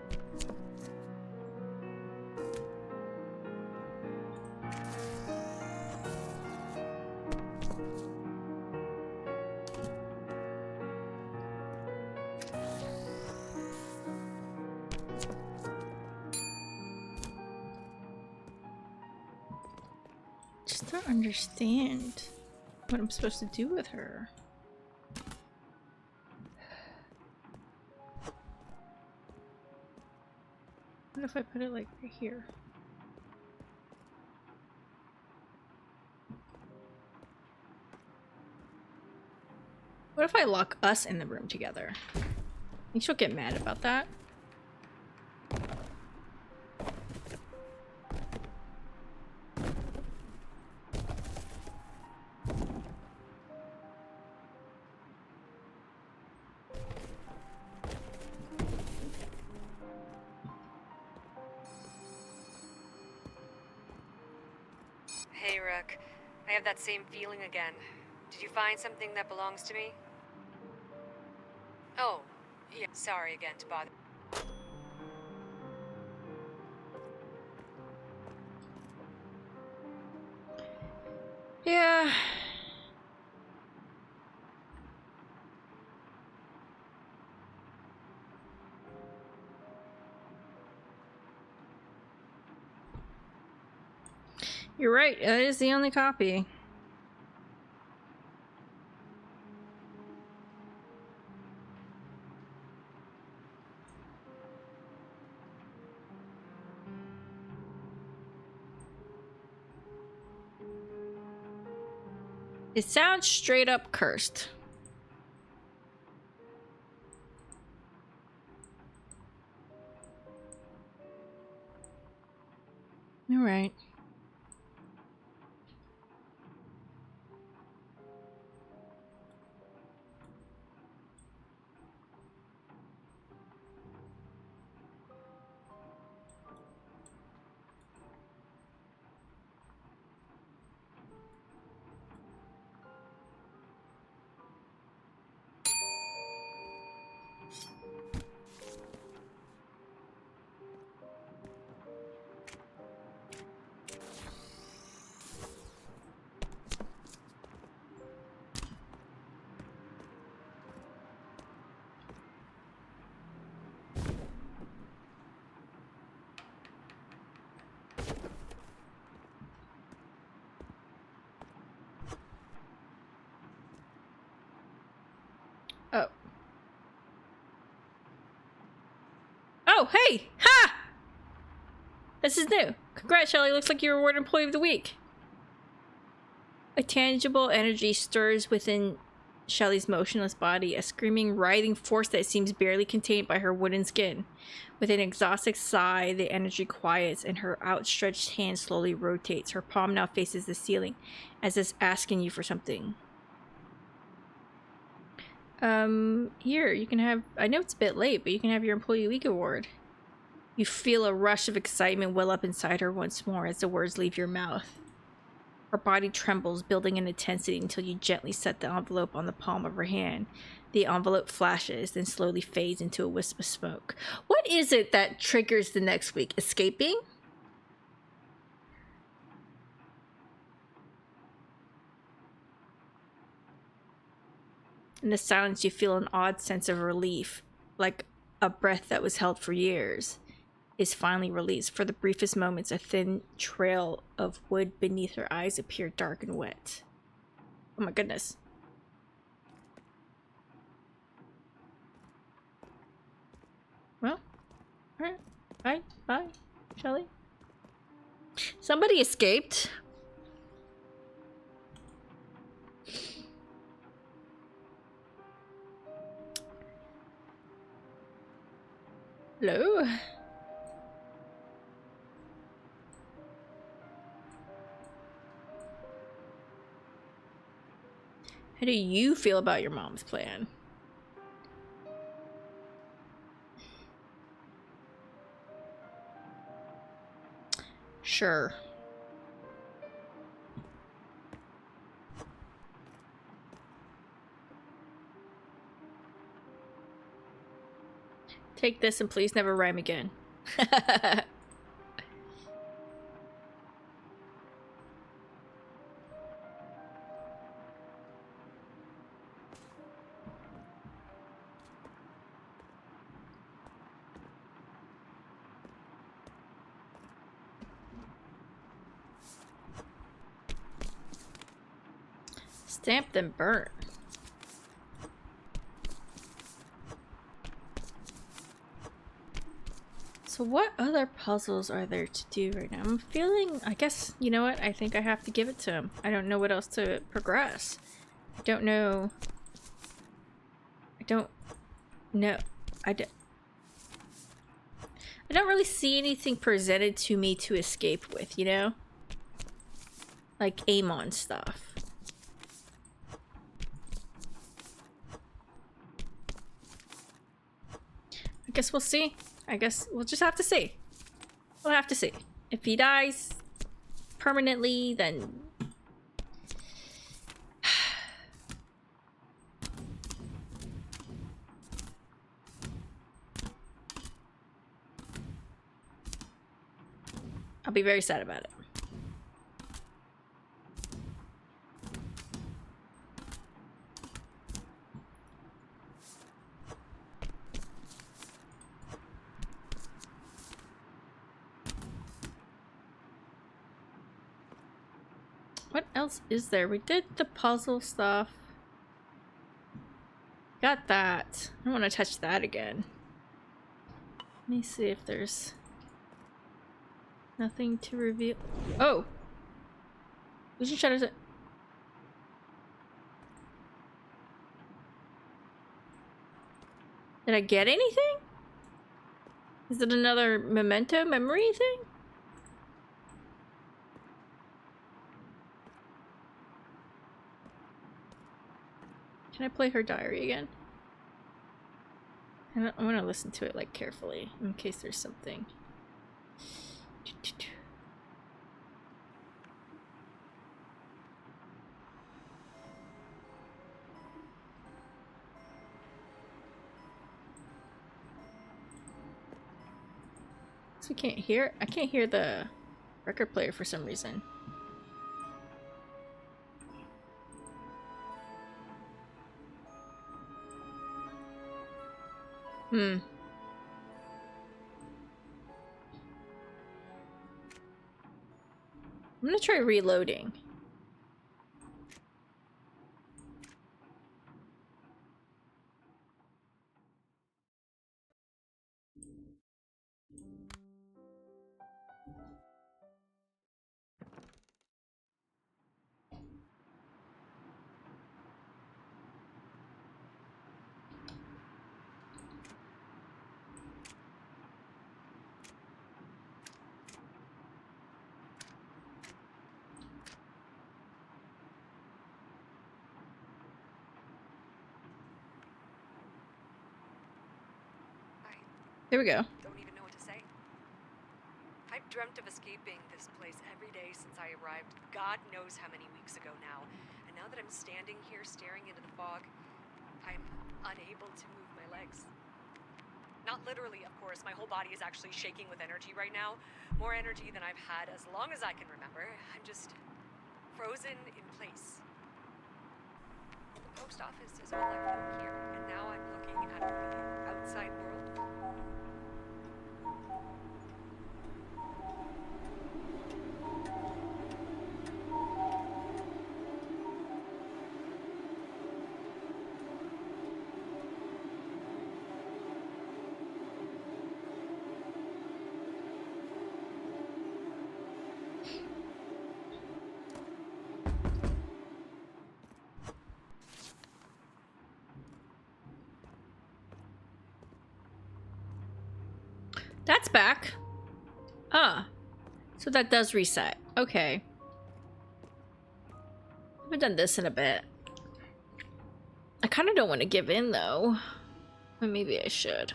Just don't understand what I'm supposed to do with her. What if I put it like right here? What if I lock us in the room together? Think she'll get mad about that? Hey, Rook. I have that same feeling again. Did you find something that belongs to me? Oh, yeah. Sorry again to bother. Yeah. You're right, that is the only copy. It sounds straight up cursed. All right. Oh, hey! Ha! This is new. Congrats, Shelly. Looks like you're awarded Employee of the Week. A tangible energy stirs within Shelly's motionless body, a screaming, writhing force that seems barely contained by her wooden skin. With an exhausted sigh, the energy quiets and her outstretched hand slowly rotates. Her palm now faces the ceiling, as if asking you for something. Here, you can have... I know it's a bit late, but you can have your Employee Week award. You feel a rush of excitement well up inside her once more as the words leave your mouth. Her body trembles, building in intensity until you gently set the envelope on the palm of her hand. The envelope flashes, then slowly fades into a wisp of smoke. What is it that triggers the next week? Escaping? In the silence, you feel an odd sense of relief, like a breath that was held for years is finally released. For the briefest moments, a thin trail of wood beneath her eyes appeared dark and wet. Oh my goodness. Well, alright. Bye. Bye, Shelly. Somebody escaped. Hello? How do you feel about your mom's plan? Sure. Take this and please never rhyme again. Stamped and burnt. So what other puzzles are there to do right now? I'm feeling, I guess, you know what? I think I have to give it to him. I don't know what else to progress. I don't know. I don't really see anything presented to me to escape with, you know? Like aim on stuff. I guess we'll see. I guess we'll just have to see. We'll have to see. If he dies permanently, then... I'll be very sad about it. What else is there? We did the puzzle stuff. Got that. I don't want to touch that again. Let me see if there's nothing to reveal. Oh! Vision shutters it. Did I get anything? Is it another memento memory thing? Can I play her diary again? I'm gonna listen to it like carefully in case there's something. So we can't hear. I can't hear the record player for some reason. I'm gonna try reloading. There we go. Don't even know what to say. I've dreamt of escaping this place every day since I arrived, God knows how many weeks ago now. And now that I'm standing here staring into the fog, I'm unable to move my legs. Not literally, of course. My whole body is actually shaking with energy right now. More energy than I've had as long as I can remember. I'm just frozen in place. The post office is all I've known here, and now I'm looking at a really outside world. That's back. Ah. So that does reset. Okay. I haven't done this in a bit. I kind of don't want to give in, though. But maybe I should.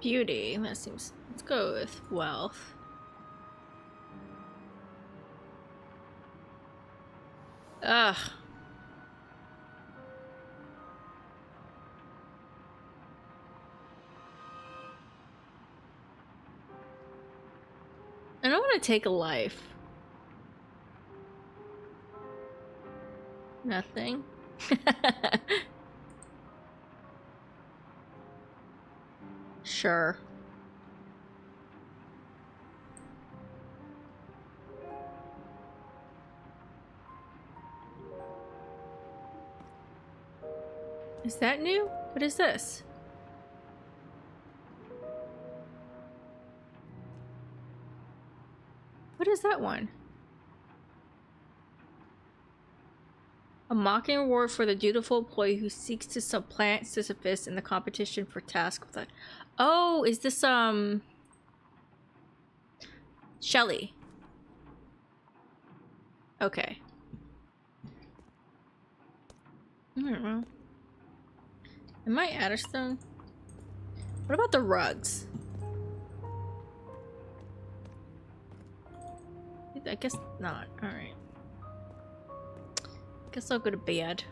Beauty. That seems... Let's go with wealth. Ugh. I don't want to take a life. Nothing. Sure. Is that new? What is this? What is that one? A mocking reward for the dutiful employee who seeks to supplant Sisyphus in the competition for task with it. Oh, is this Shelly? Okay. I don't know. Am I Adderstone? What about the rugs? I guess not. Alright. Guess I'll go to bed.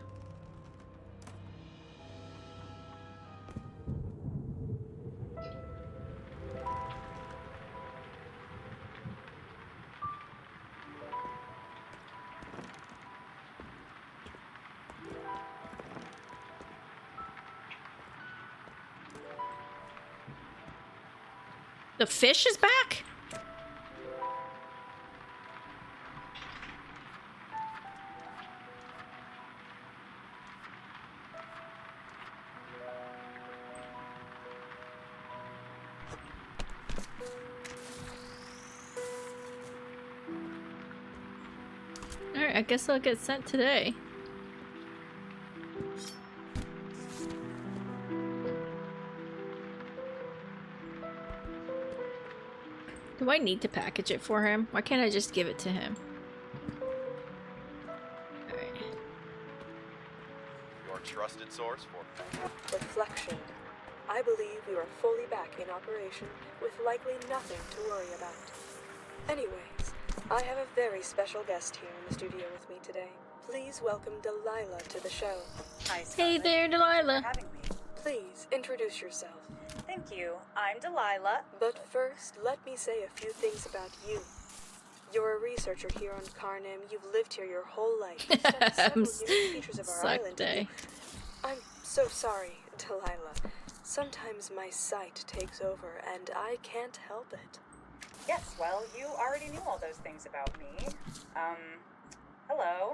The fish is back? Alright, I guess I'll get sent today. Do I need to package it for him? Why can't I just give it to him? Alright. Your trusted source for Reflection. I believe we are fully back in operation with likely nothing to worry about. Anyways, I have a very special guest here in the studio with me today. Please welcome Delilah to the show. Hi, Hey Scarlett. there, Delilah. Thank you for having me. Please introduce yourself. Thank you. I'm Delilah. But first, let me say a few things about you. You're a researcher here on Carnim. You've lived here your whole life. You've studied several unique features of our Suck island. day. I'm so sorry, Delilah. Sometimes my sight takes over, and I can't help it. Yes, well, you already knew all those things about me. Hello.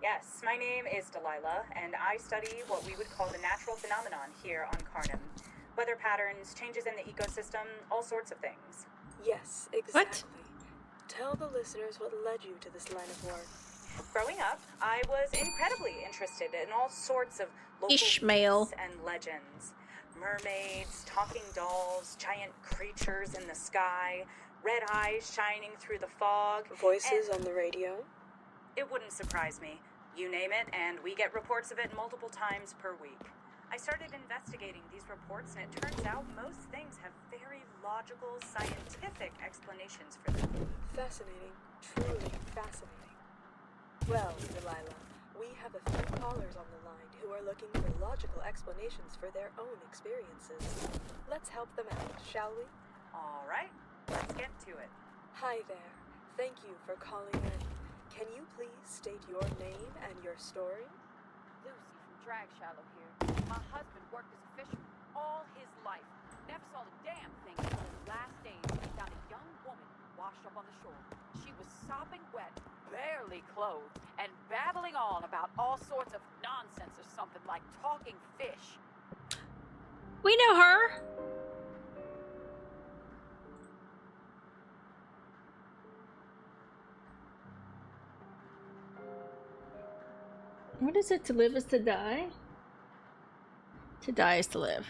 Yes, my name is Delilah, and I study what we would call the natural phenomenon here on Carnum. Weather patterns, changes in the ecosystem, all sorts of things. Yes, exactly. Tell the listeners what led you to this line of work. Growing up, I was incredibly interested in all sorts of local Ishmael. myths and legends. Mermaids, talking dolls, giant creatures in the sky, red eyes shining through the fog. Voices on the radio? It wouldn't surprise me. You name it, and we get reports of it multiple times per week. I started investigating these reports, and it turns out most things have very logical, scientific explanations for them. Fascinating. Truly fascinating. Well, Delilah, we have a few callers on the line who are looking for logical explanations for their own experiences. Let's help them out, shall we? All right, let's get to it. Hi there. Thank you for calling in. Can you please state your name and your story? Lucy from Drag Shallow here. My husband worked as a fisherman all his life. Never saw the damn thing until his last days when he found a young woman washed up on the shore. She was sopping wet, barely clothed, and babbling on about all sorts of nonsense or something like talking fish. We know her. What is it? To live is to die? To die is to live.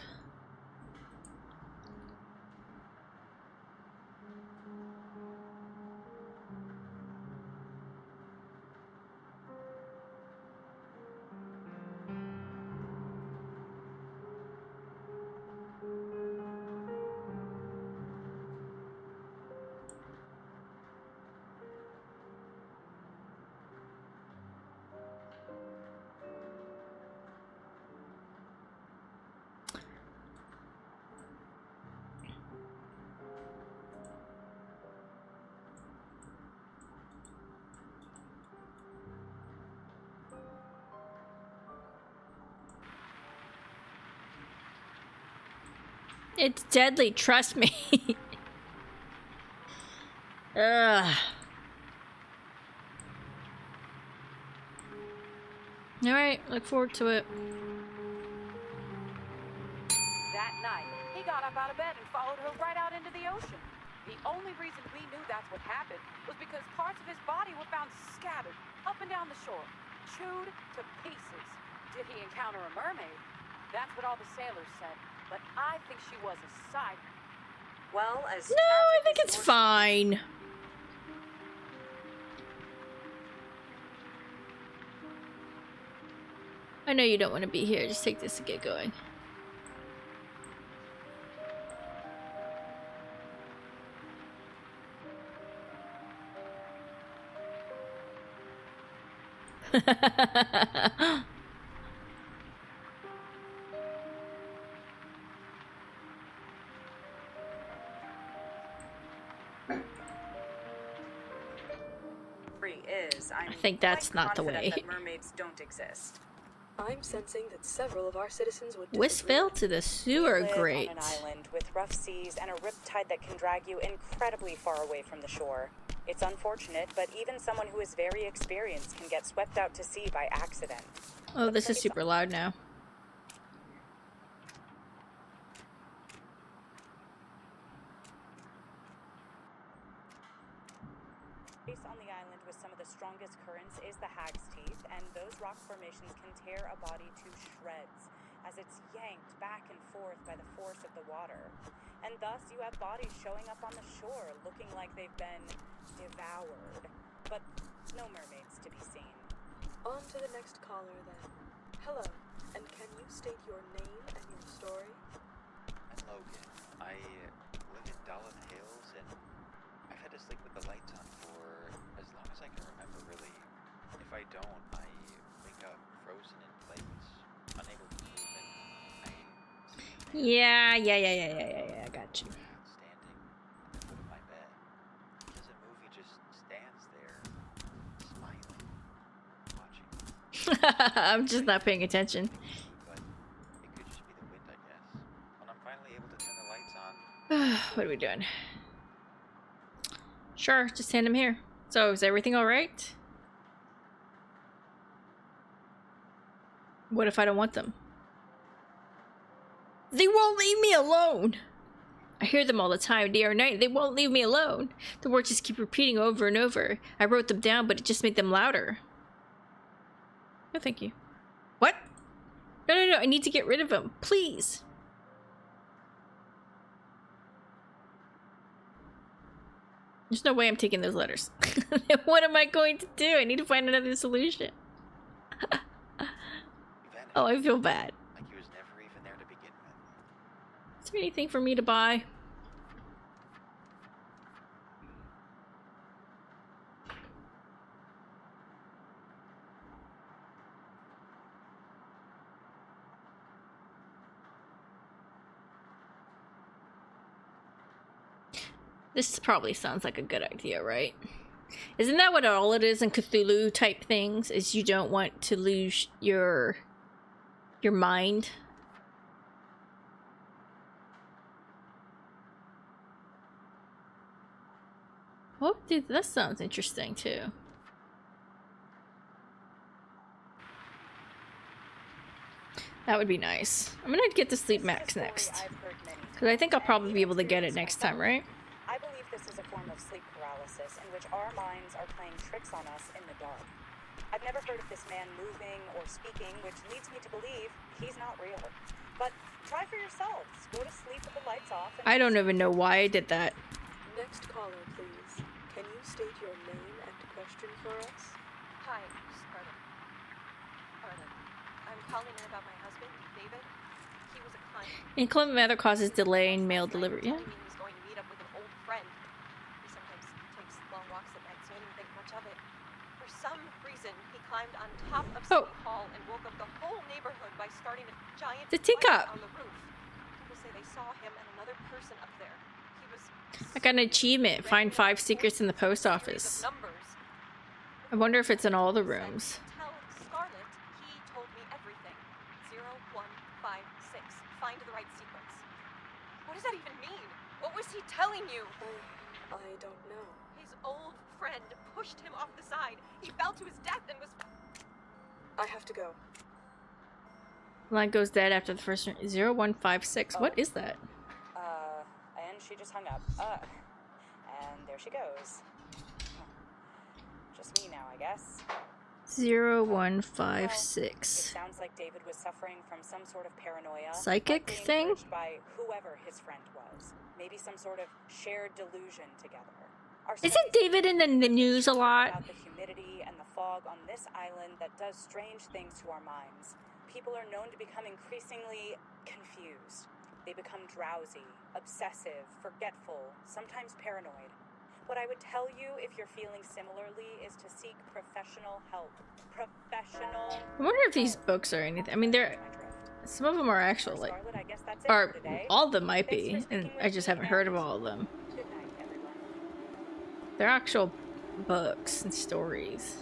It's deadly, trust me. Ugh. Alright, look forward to it. That night, he got up out of bed and followed her right out into the ocean. The only reason we knew that's what happened was because parts of his body were found scattered up and down the shore, chewed to pieces. Did he encounter a mermaid? That's what all the sailors said, but I think she was a siren. Well, as No, I think it's fine. I know you don't want to be here. Just take this and get going. I think that's not the way. That mermaids don't exist. I'm sensing that several of our citizens would Whistville to the sewer We live grate. on an island with rough seas and a riptide that can drag you incredibly far away from the shore. It's unfortunate, but even someone who is very experienced can get swept out to sea by accident. Oh, this is super loud now. On the island with some of the strongest currents is the Hag's Teeth, and those rock formations can tear a body to shreds as it's yanked back and forth by the force of the water. And thus you have bodies showing up on the shore looking like they've been devoured, but no mermaids to be seen. On to the next caller then. Hello, and can you state your name and your story? I'm Logan. I live in Dolphin Hills, and I've had to sleep with the lights on for as long as I can remember, really. If I don't, I wake up frozen in place, unable to move, and Yeah, I got you. standing at the foot of my bed. As a movie just stands there, smiling, watching. I'm just not paying attention. But it could just be the wind, I guess. When I'm finally able to turn the lights on, What are we doing? Sure, just hand him here. So, is everything alright? What if I don't want them? They won't leave me alone! I hear them all the time, day or night. They won't leave me alone. The words just keep repeating over and over. I wrote them down, but it just made them louder. No, thank you. What? No, no, no. I need to get rid of them. Please. There's no way I'm taking those letters. What am I going to do? I need to find another solution. Oh, I feel bad. Like he was never even there to begin with. Is there anything for me to buy? This probably sounds like a good idea, right? Isn't that what all it is in Cthulhu type things? Is you don't want to lose your mind? Oh, dude, that sounds interesting too. That would be nice. I'm gonna get to Sleep Max next. Because I think I'll probably be able to get it next time, right? I believe this is a form of sleep paralysis in which our minds are playing tricks on us in the dark. I've never heard of this man moving or speaking, which leads me to believe he's not real. But try for yourselves. Go to sleep with the lights off. And I don't even know why I did that. Next caller, please. Can you state your name and question for us? Hi, Scarlett. Scarlett. I'm calling in about my husband, David. He was a client. Inclement weather causes delay in mail delivery. Yeah. He was going to meet up with an old friend. He sometimes takes long walks at night, so I didn't think much of it. For some reason, he climbed on top of City Hall and woke up the whole neighborhood by starting a giant The fire teacup. on the roof. People say they saw him and another person up there. He was I got an achievement. Find 5 secrets in the post office. I wonder if it's in all the rooms. Tell Scarlett he told me everything. 0156. Find the right sequence. What does that even mean? What was he telling you? I don't know. His old friend pushed him off the side. He fell to his death and was... I have to go. Line goes dead after the first 0156. What is that? And she just hung up. And there she goes. Just me now, I guess. 0156. It sounds like David was suffering from some sort of paranoia. Psychic likely thing? encouraged by whoever his friend was. Maybe some sort of shared delusion together. Isn't David in the news a lot? About the humidity and the fog on this island that does strange things to our minds. People are known to become increasingly confused. They become drowsy, obsessive, forgetful, sometimes paranoid. What I would tell you if you're feeling similarly is to seek professional help. Professional. I wonder if these books are anything. I mean, they're some of them are actual, like, Scarlett, I guess that's it or for today. all of them might Thanks be, for and speaking I with just me, haven't heard of and all of them. Good night, everyone. They're actual books and stories.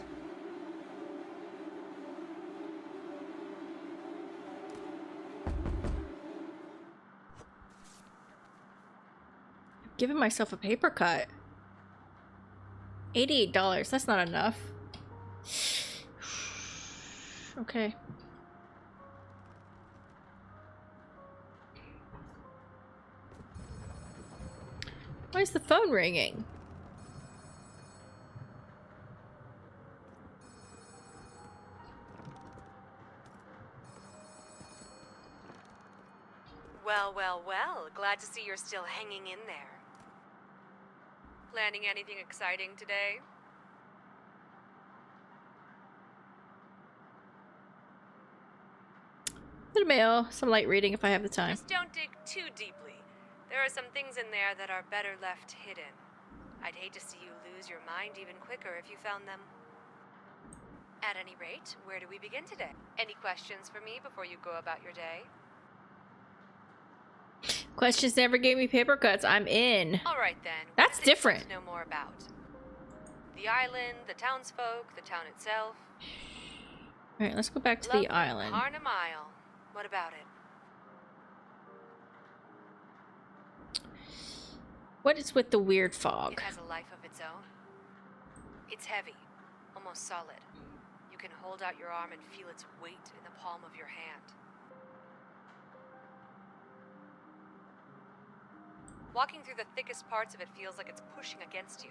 I've given myself a paper cut. $88. That's not enough. Okay. Why is the phone ringing? Well, well, well. Glad to see you're still hanging in there. Planning anything exciting today? Bit of mail, some light reading if I have the time. Just don't dig too deeply. There are some things in there that are better left hidden. I'd hate to see you lose your mind even quicker if you found them. At any rate, where do we begin today? Any questions for me before you go about your day? Questions never gave me paper cuts. I'm in. All right then. That's What is it you different. want to know more about? The island, the townsfolk, the town itself. Alright, let's go back to Lovely the island. Harnham Isle. What about it? What is with the weird fog? It has a life of its own. It's heavy, almost solid. You You can hold out your arm and feel its weight in the palm of your hand. Walking through the thickest parts of it feels like it's pushing against you,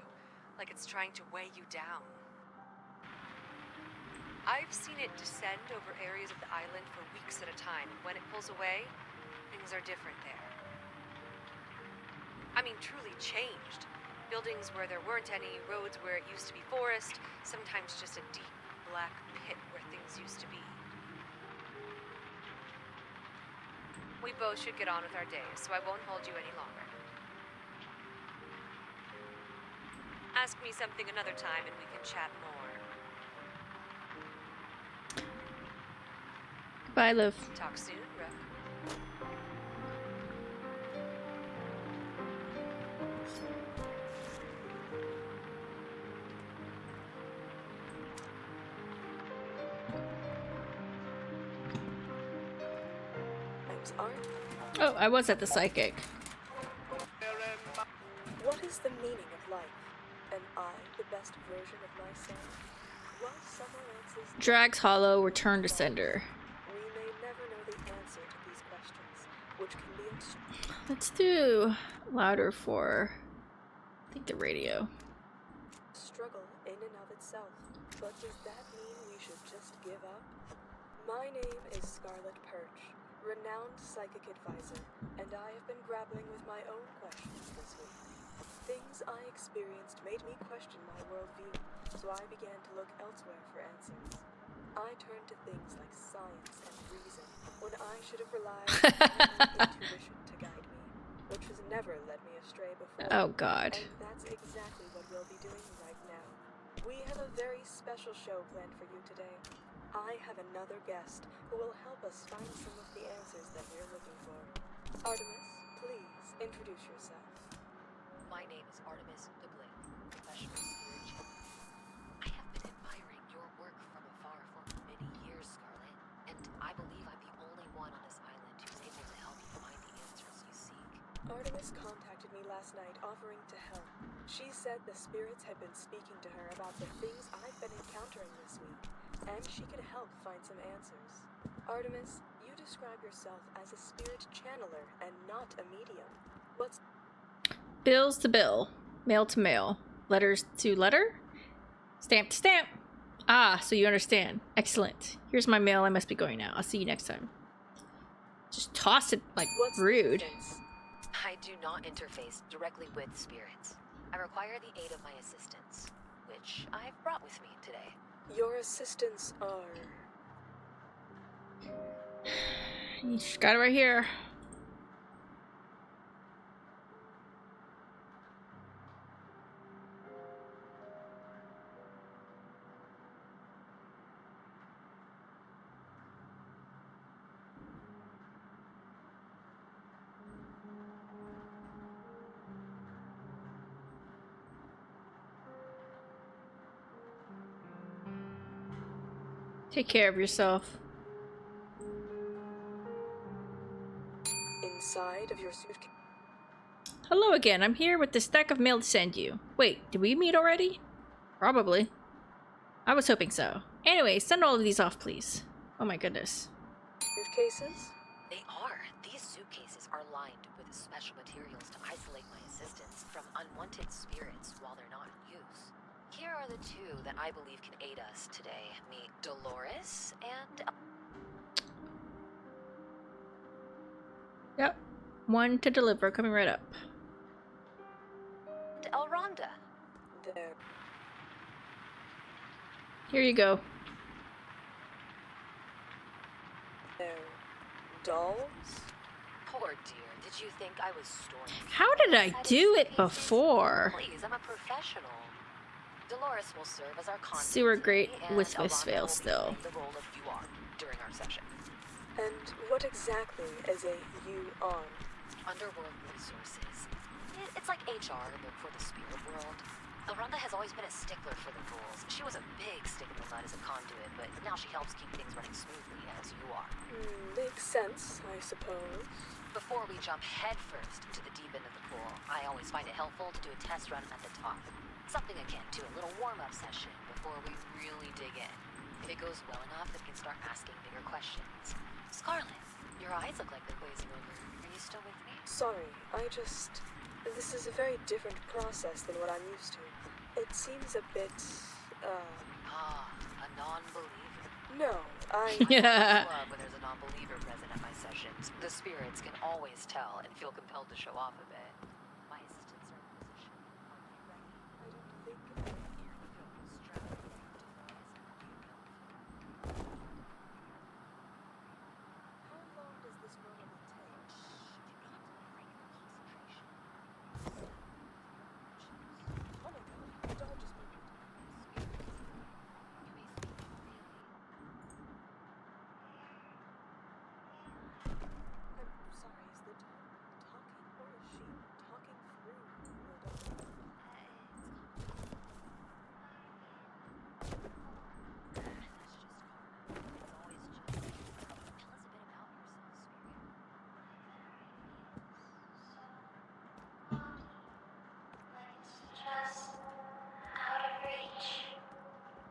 like it's trying to weigh you down. I've seen it descend over areas of the island for weeks at a time, and when it pulls away, things are different there. I mean, truly changed. Buildings where there weren't any, roads where it used to be forest, sometimes just a deep, black pit where things used to be. We both should get on with our days, so I won't hold you any longer. Ask me something another time and we can chat more. Bye, love. Talk soon, Rook. Oh, I was at the psychic. What is the meaning of life? Am I the best version of myself? Will someone else's Drags Hollow, return to sender. We may never know the answer to these questions, which can be Let's do louder for, I think, the radio. struggle in and of itself. But does that mean we should just give up? My name is Scarlet Perch, renowned psychic advisor, and I have been grappling with my own questions this week. Things I experienced made me question my worldview, so I began to look elsewhere for answers. I turned to things like science and reason, when I should have relied on intuition to guide me, which has never led me astray before. Oh, God. And that's exactly what we'll be doing right now. We have a very special show planned for you today. I have another guest who will help us find some of the answers that we're looking for. Artemis, please introduce yourself. My name is Artemis Dublin, professional spirit channel. I have been admiring your work from afar for many years, Scarlet, and I believe I'm the only one on this island who's able to help you find the answers you seek. Artemis contacted me last night offering to help. She said the spirits had been speaking to her about the things I've been encountering this week, and she could help find some answers. Artemis, you describe yourself as a spirit channeler and not a medium. What's Bills to bill. Mail to mail. Letters to letter? Stamp to stamp. Ah, so you understand. Excellent. Here's my mail. I must be going now. I'll see you next time. Just toss it like rude. I do not interface directly with spirits. I require the aid of my assistants, which I've brought with me today. Your assistants are... You just got it right here. Take care of yourself. Inside of your suitcase. Hello again. I'm here with the stack of mail to send you. Wait, did we meet already? Probably. I was hoping so. Anyway, send all of these off, please. Oh my goodness. Suitcases? They are. These suitcases are lined with special materials to isolate my assistants from unwanted spirits while they're not in use. Here are the two that I believe can aid us today. Meet Dolores and... Yep. One to deliver, coming right up. Elronda. There. Here you go. There. Dolls? Poor dear, did you think I was storming? How did I do it before? Please, I'm a professional. Dolores will serve as our contact. Sewer grate and with Elronda Westphale will be still. playing the role of UR during our session. And what exactly is a UR? Underworld resources. It's like HR, but for the spirit world. Elronda has always been a stickler for the rules. She was a big stick in the mud as a conduit, but now she helps keep things running smoothly as you are. Makes sense, I suppose. Before we jump headfirst into the deep end of the pool, I always find it helpful to do a test run at the top. Something akin to a little warm-up session before we really dig in. If it goes well enough, then we can start asking bigger questions. Scarlet, your eyes look like they're glazing over. Are you still with me? Sorry, this is a very different process than what I'm used to. It seems a bit, A non-believer. No, I Yeah. love when there's a non-believer present at my sessions. The spirits can always tell and feel compelled to show off a bit. My assistants are in position. Are you ready? I don't think... Here we go. Strap in. How long does this normally take? Shh. Do not break the concentration. Oh my god, the dog just moved. Spirits. You may speak freely. I'm sorry, is the dog talking or is she talking through the dog?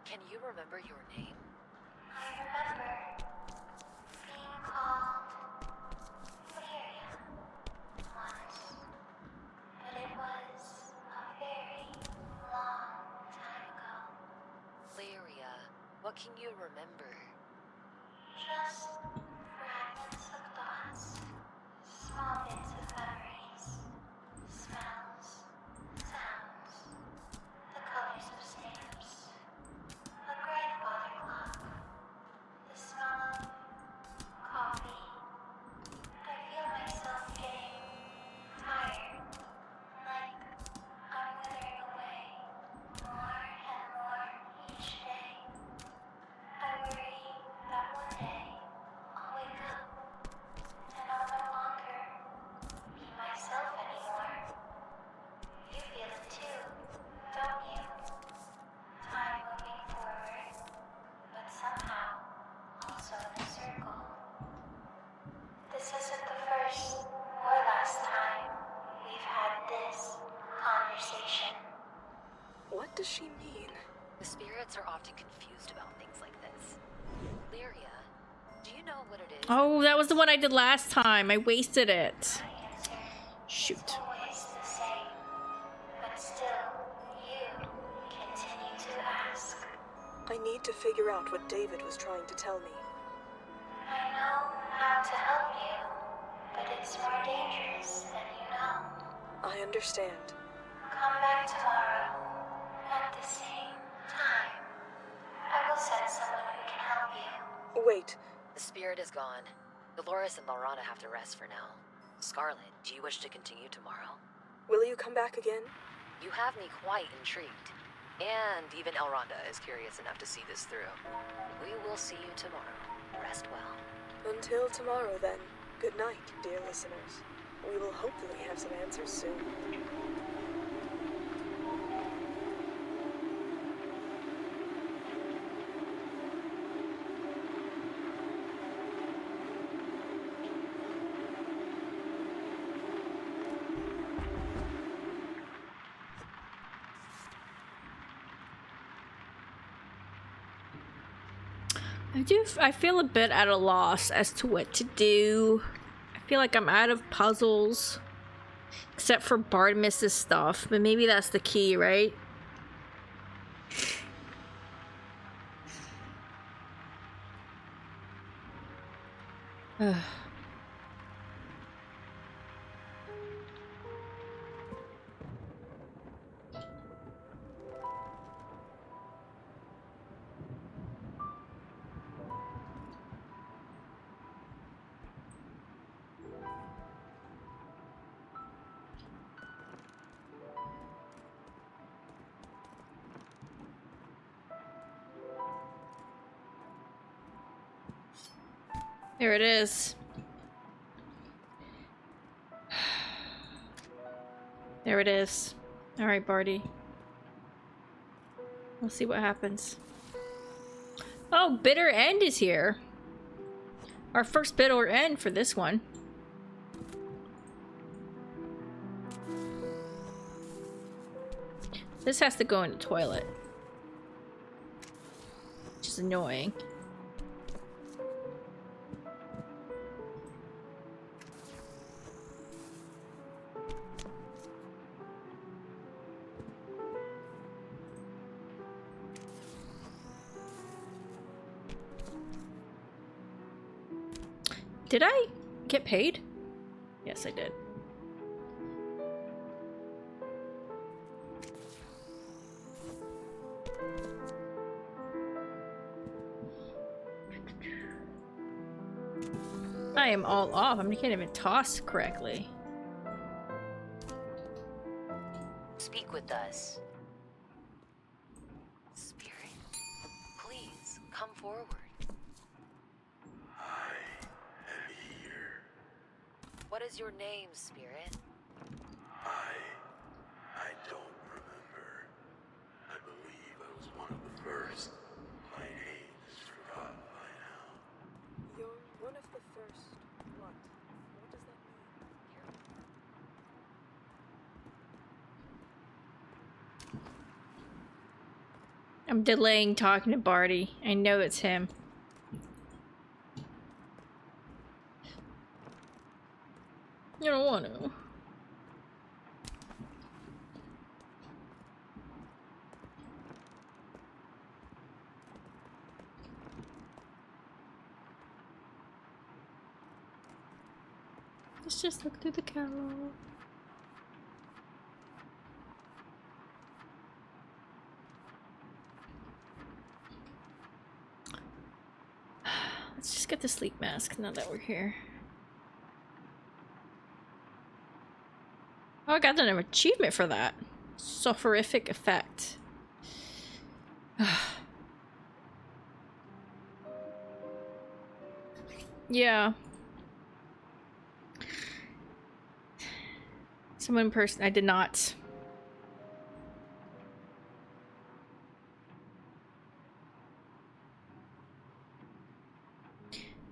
Can you remember your name? I remember being called Lyria once, but it was a very long time ago. Lyria. What can you remember? Just fragments of thoughts, small bits of memories, smells, sounds, the colors of stamps, a grandfather clock, the smell of coffee. I feel myself getting tired, like I'm withering away more and more each day. I worry that one day I'll wake up and I'll no longer be myself anymore. You feel it too, don't you? Time moving forward, but somehow also in a circle. This isn't the first or last time we've had this conversation. What does she mean? The spirits are often confused about things like this. Lyria, do you know what it is? Oh, that was the one I did last time. I wasted it. My answer Shoot. is always the same, but still, you continue to ask. I need to figure out what David was trying to tell me. I know how to help you, but it's more dangerous than you know. I understand. Come back tomorrow at the same time. I will send someone who can help you. Wait, The spirit is gone. Dolores and Laurana have to rest for now. Scarlet, do you wish to continue tomorrow? will you come back again? You have me quite intrigued. And even Elronda is curious enough to see this through. We will see you tomorrow. Rest well. Until tomorrow, then. Good night, dear listeners. We will hopefully have some answers soon. I feel a bit at a loss as to what to do. I feel like I'm out of puzzles. Except for Bartimus's stuff. But maybe that's the key, right? Ugh. There it is. There it is. Alright, Barty. We'll see what happens. Oh, Bitter End is here. Our first Bitter End for this one. This has to go in the toilet. Which is is annoying. Did I get paid? Yes, I did. I am all off. I can't even toss correctly. Speak with us. Spirit, please come forward. I am here. What is your name, Spirit? I don't remember. I believe I was one of the first. My name is forgotten by now. You're one of the first. What? What does that mean? I'm delaying talking to Barty. I know it's him. You don't want to. Let's just look through the catalog. Let's just get the sleep mask now that we're here. Oh, I got an achievement for that. Soporific effect. Yeah. Someone in person. I did not.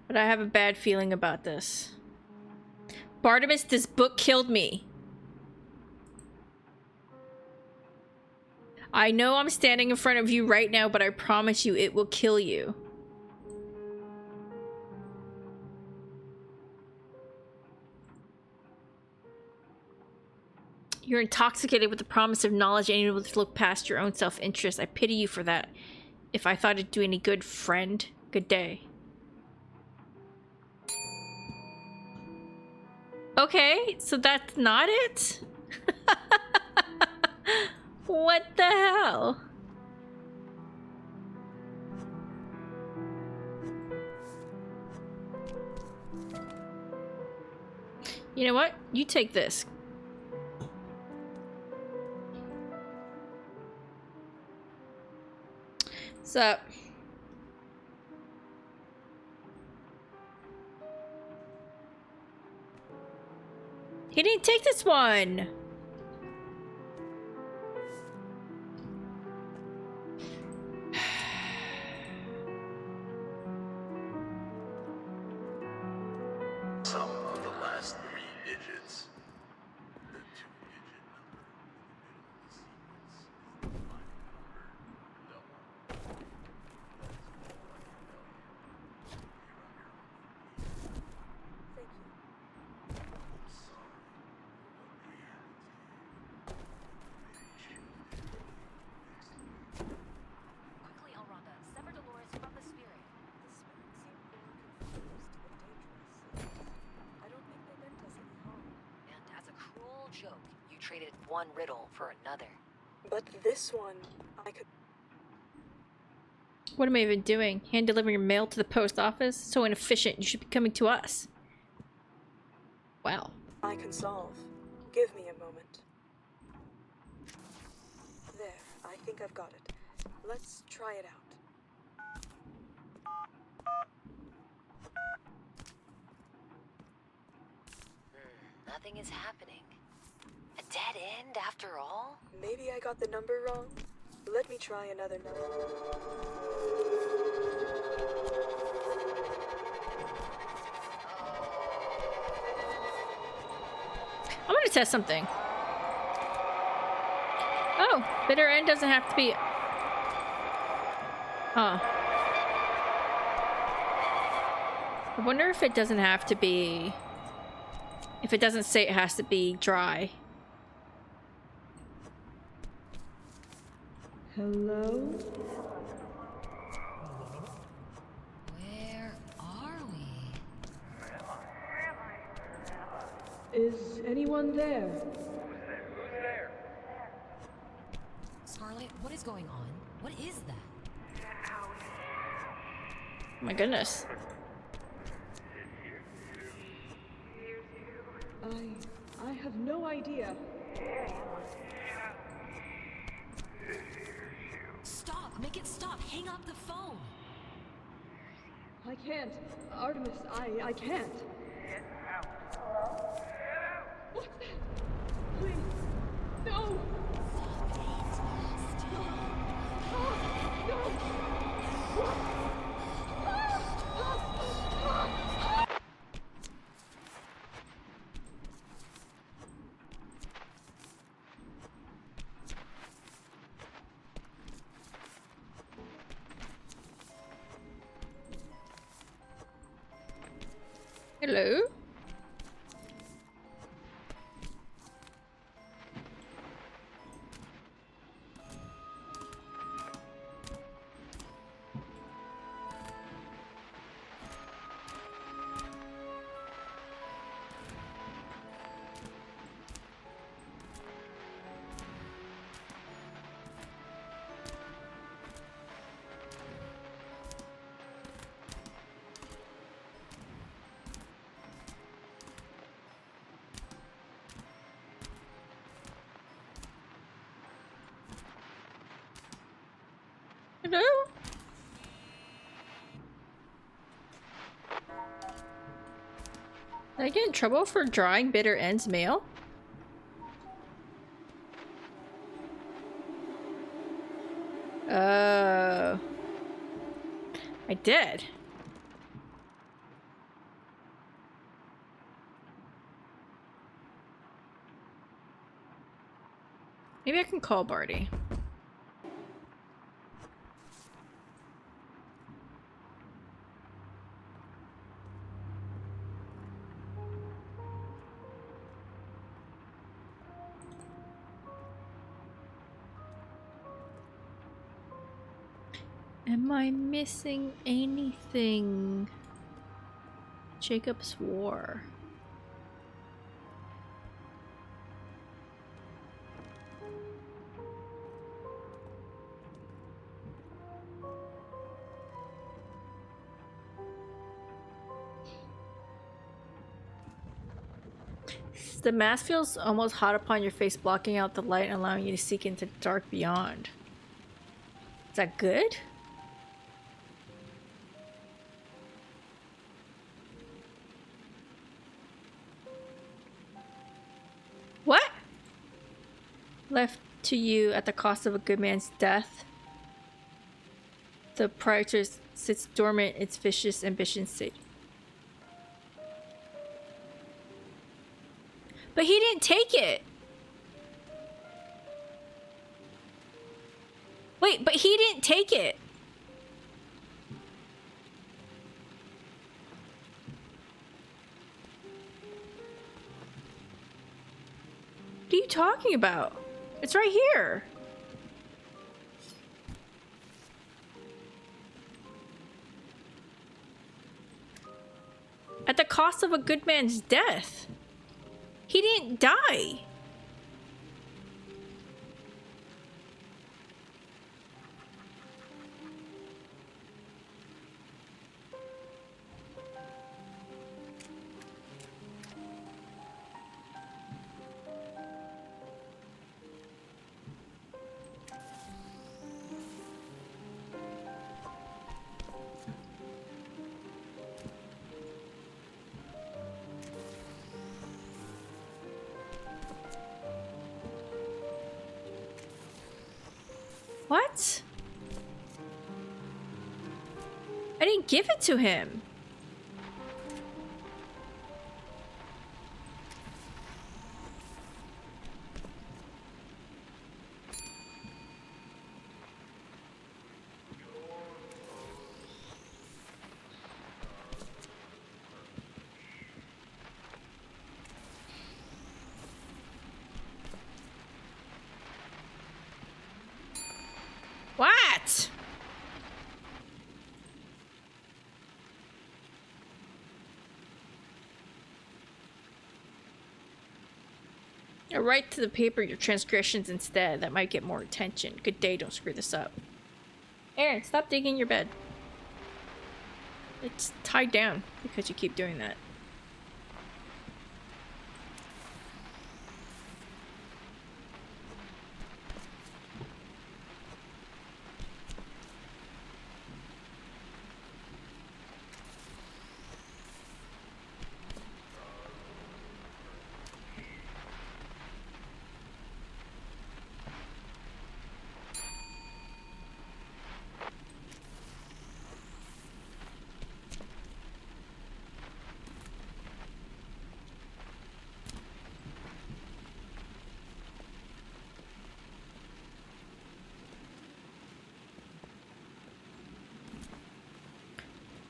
But I have a bad feeling about this. Bartimus, this book killed me. I know I'm standing in front of you right now, but I promise you it will kill you. You're intoxicated with the promise of knowledge and able to look past your own self-interest. I pity you for that. If I thought it'd do any good, friend. Good day. Okay, so that's not it? What the hell? You know what? You take this. What's up? He didn't take this one. Some of the last 3 digits. The 2-digit number in the middle of the sequence. The final number, Thank you. I'm sorry for what they happened to you. Maybe you Quickly, Elronda, sever Dolores from the spirit. The spirits seem more confused but dangerous. I don't think they meant us any harm. And as a cruel joke, you traded one riddle for another. But this one, I could... What am I even doing? Hand delivering your mail to the post office? So inefficient. You should be coming to us. Wow. I can solve. Give me a moment. There, I think I've got it. Let's try it out. Nothing is happening. A dead end after all? Maybe I got the number wrong. Let me try another number. I'm gonna test something. Oh, bitter end doesn't have to be... Huh. I wonder if it doesn't have to be... If it doesn't say it has to be dry. Hello? Where are we? Is anyone there? Scarlet, what is going on? What is that? Oh my goodness. I have no idea. Stop! Make it stop! Hang up the phone! I can't. Artemis, I can't. What's that? Please. No! Hello? Hello? Did I get in trouble for drawing bitter ends mail? Oh. I did. Maybe I can call Barty. Am I missing anything? Jacob's War. The mask feels almost hot upon your face, blocking out the light and allowing you to seek into the dark beyond. Is that good? What? Left to you at the cost of a good man's death. The Praetor sits dormant, its vicious ambitions sake. But he didn't take it. Wait, but he didn't take it. What are you talking about? It's right here. At the cost of a good man's death. He didn't die. What? I didn't give it to him. that? Or write to the paper your transgressions instead. That might get more attention. Good day, don't screw this up. Aaron, stop digging your bed. It's tied down because you keep doing that.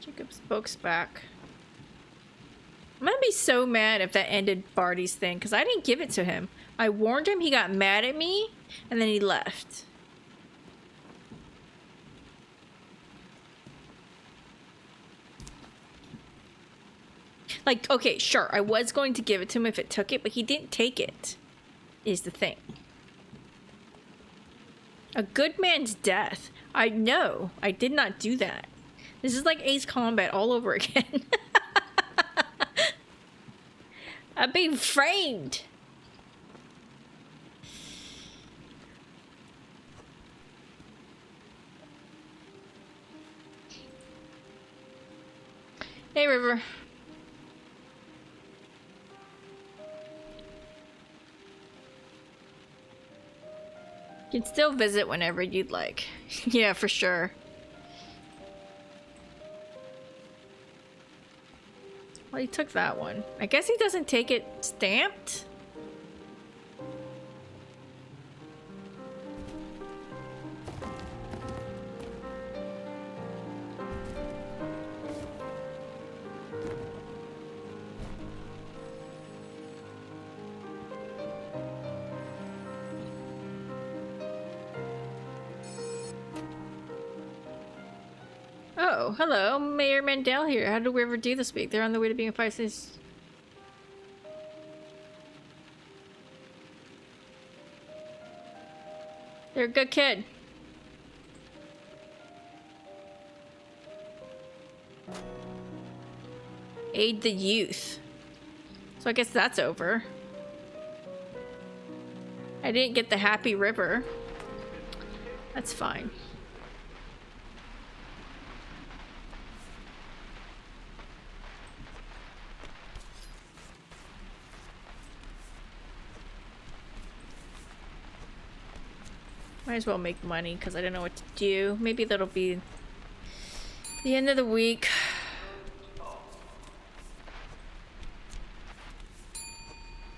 Jacob's book's back. I'm gonna be so mad if that ended Barty's thing, because I didn't give it to him. I warned him, he got mad at me, and then he left. Like, okay, sure, I was going to give it to him if it took it, but he didn't take it, is the thing. A good man's death. I know, I did not do that. This is like Ace Combat all over again. I'm being framed. Hey, River. You can still visit whenever you'd like. Yeah, for sure. Well, he took that one. I guess he doesn't take it stamped? Oh, hello. Mayor Mandel here. How did River do this week? They're on the way to being a 5-6. They're a good kid. Aid the youth. So I guess that's over. I didn't get the happy river. That's fine. Might as well make money because I don't know what to do. Maybe that'll be the end of the week.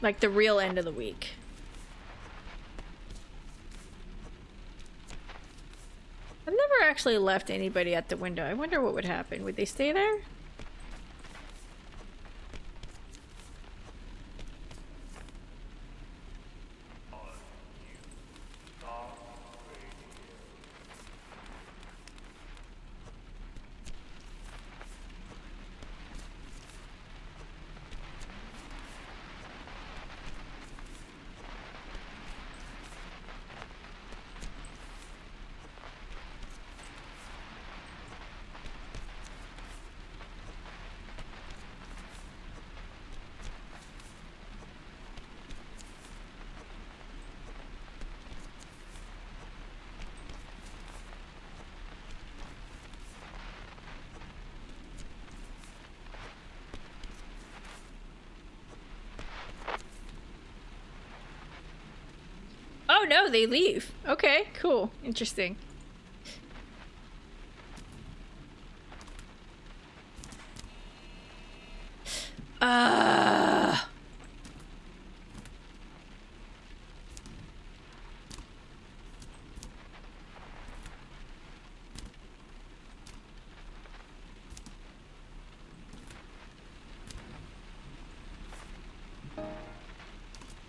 Like the real end of the week. I've never actually left anybody at the window. I wonder what would happen. Would they stay there? Oh no, they leave. Okay, cool. Interesting.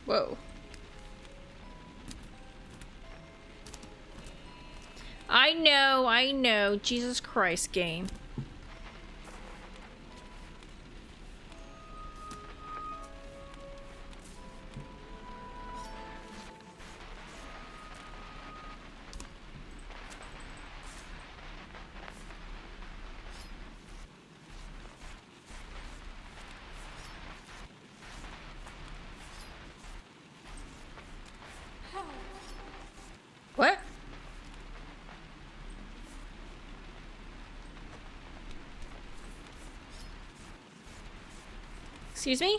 Whoa. I know. Jesus Christ, game. What? Excuse me?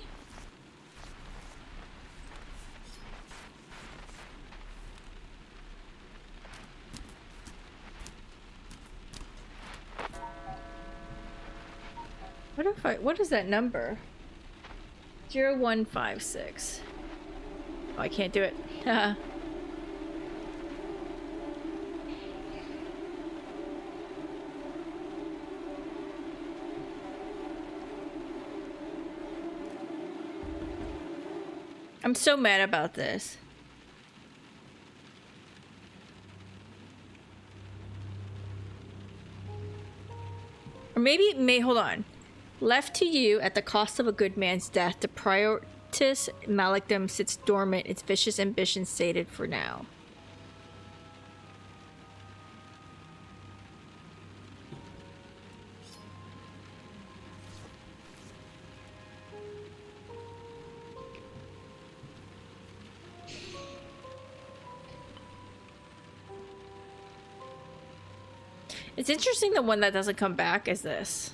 What is that number? 0156. Oh, I can't do it. I'm so mad about this. Or maybe it may, hold on. Left to you at the cost of a good man's death, the Prioritas Malicdom sits dormant, its vicious ambition sated for now. It's interesting the one that doesn't come back is this.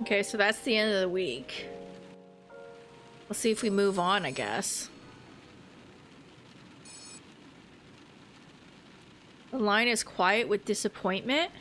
Okay, so that's the end of the week. Let's see if we move on, I guess. The line is quiet with disappointment.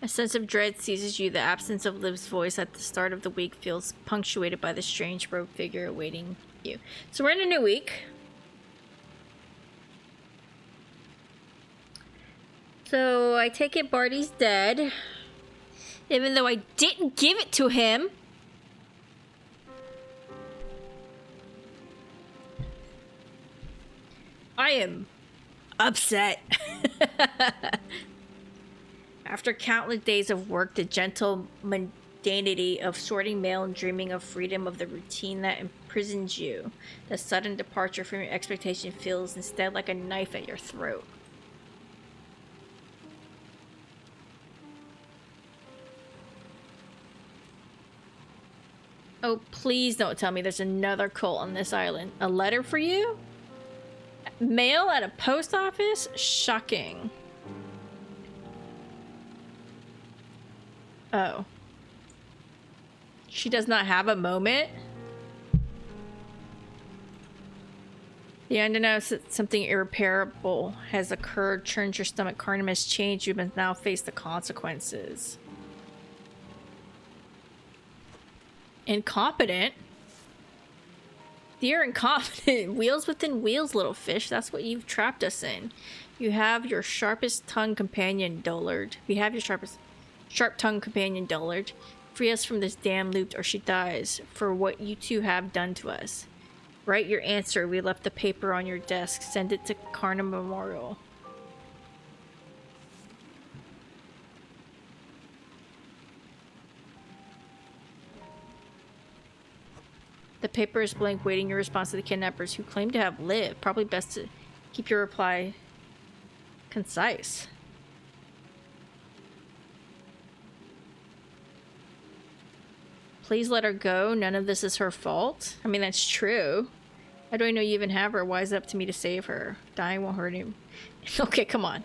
A sense of dread seizes you. The absence of Liv's voice at the start of the week feels punctuated by the strange robed figure awaiting you. So we're in a new week. So I take it Barty's dead. Even though I didn't give it to him. I am upset. After countless days of work, the gentle mundanity of sorting mail and dreaming of freedom of the routine that imprisons you, the sudden departure from your expectation feels instead like a knife at your throat. Oh, please don't tell me there's another cult on this island. A letter for you? Mail at a post office? Shocking. Oh. She does not have a moment? The unannounced that something irreparable has occurred turns your stomach. Carnum has changed. You must now face the consequences. Incompetent? You're incompetent. Wheels within wheels, little fish. That's what you've trapped us in. You have your sharpest tongue companion, dullard. We have your sharp tongue companion, dullard. Free us from this damn loop or she dies for what you two have done to us. Write your answer. We left the paper on your desk. Send it to Carna Memorial. The paper is blank, waiting your response to the kidnappers who claim to have lived. Probably best to keep your reply concise. Please let her go. None of this is her fault. I mean, that's true. How do I know you even have her? Why is it up to me to save her? Dying won't hurt him. Okay, come on.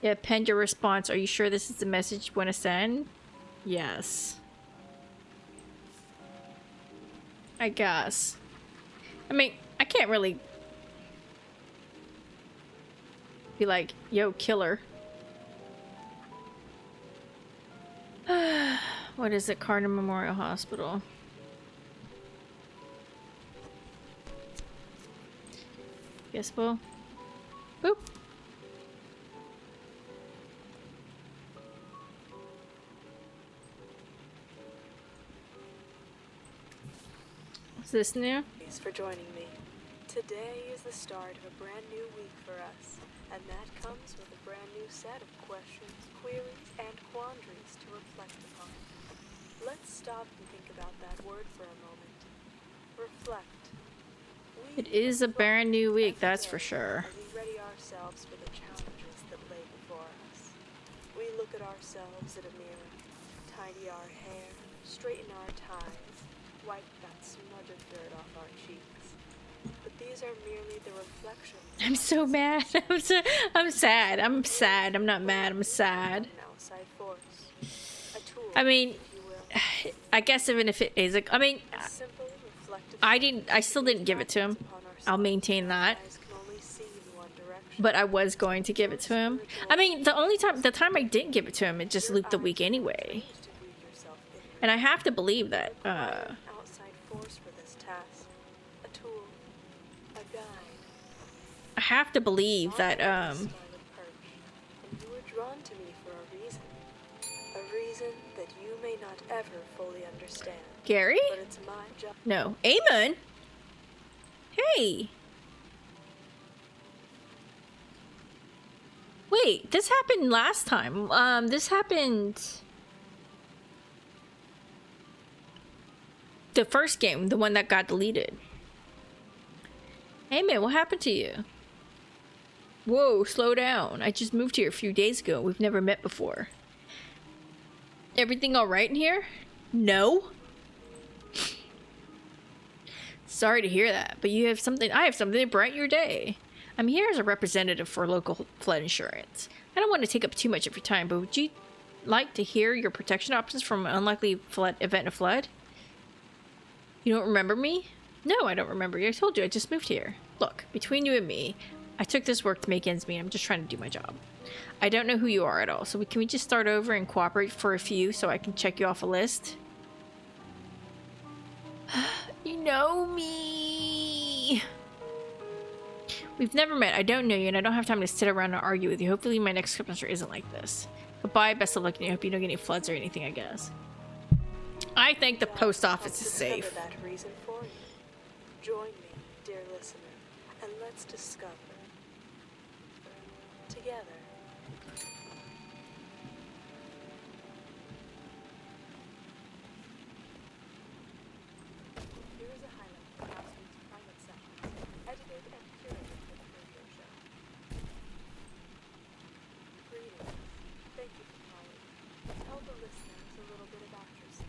Yeah, append your response. Are you sure this is the message you want to send? Yes. I guess. I mean, I can't really be like, yo, killer. What is it? Carter Memorial Hospital. Guess we'll... Boop. Is this new? Thanks for joining me. Today is the start of a brand new week for us, and that comes with a brand new set of questions, queries, and quandaries to reflect upon. Let's stop and think about that word for a moment. Reflect. It is a brand new week, that's for sure. We ready ourselves for the challenges that lay before us. We look at ourselves in a mirror, tidy our hair, straighten our ties, wipe that smudge of dirt off our cheeks. But these are merely the reflections. I'm so mad. I'm sad. I'm sad. I'm not mad. I'm sad. Outside force. A tool, I mean, if you will. I guess even if it is like, I mean, A simple, reflective I still didn't give it to him. I'll maintain that. eyes can only see in one direction. But I was going to give it to him. I mean, the time I didn't give it to him, it just looped the week anyway. To read yourself in. And I have to believe that, Outside force for this task. A tool. A guide. I have to believe that, Scarlet Perch. And you were drawn to me for a reason. A reason that you may not ever fully understand. Gary? But it's my job. No. Eamon? Hey. Wait, this happened last time. This happened... The first game, the one that got deleted. Hey man, what happened to you? Whoa, slow down. I just moved here a few days ago. We've never met before. Everything all right in here? No. Sorry to hear that, but I have something to brighten your day. I'm here as a representative for local flood insurance. I don't want to take up too much of your time, but would you like to hear your protection options from an unlikely event of flood? You don't remember me? No, I don't remember you. I told you, I just moved here. Look, between you and me, I took this work to make ends meet. I'm just trying to do my job. I don't know who you are at all, so can we just start over and cooperate for a few so I can check you off a list? You know me. We've never met. I don't know you, and I don't have time to sit around and argue with you. Hopefully my next semester isn't like this. Goodbye, best of luck, and I hope you don't get any floods or anything, I guess. I think the post office is safe. That reason for you. Join me, dear listener, and let's discover together. Here is a highlight of last week's private sessions, edited and curated for the radio show. Greetings. Thank you for calling. Tell the listeners a little bit about yourself.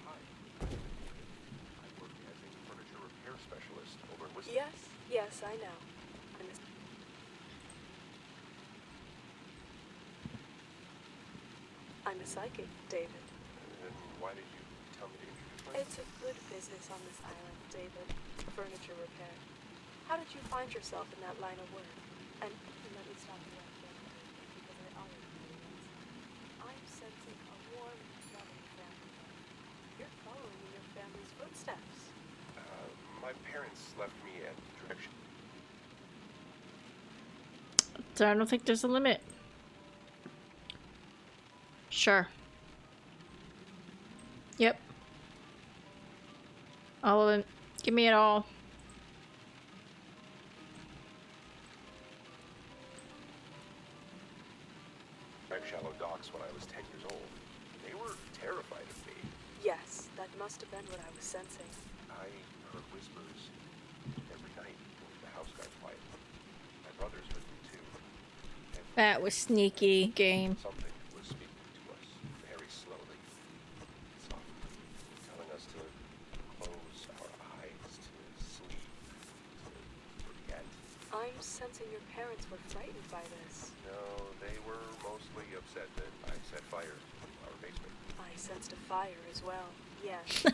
Hi. I work as a furniture repair specialist over in Whistler. Yes, I know. I'm a psychic, David. And why did you tell me to introduce myself? It's a good business on this island, David. Furniture repair. How did you find yourself in that line of work? And let me stop you right there, because I already know the answer. I'm sensing a warm, loving family. You're following in your family's footsteps. My parents left me at direction. So I don't think there's a limit. Sure. Yep. All of it. Give me it all. I've shallow docks when I was 10 years old. They were terrified of me. Yes, that must have been what I was sensing. I heard whispers every night when the house got quiet. My brothers heard them too. And That was sneaky game. something was speaking to us very slowly, softly, telling us to close our eyes, to sleep, to forget. I'm sensing your parents were frightened by this. No, they were mostly upset that I set fire to our basement. I sensed a fire as well. Yes.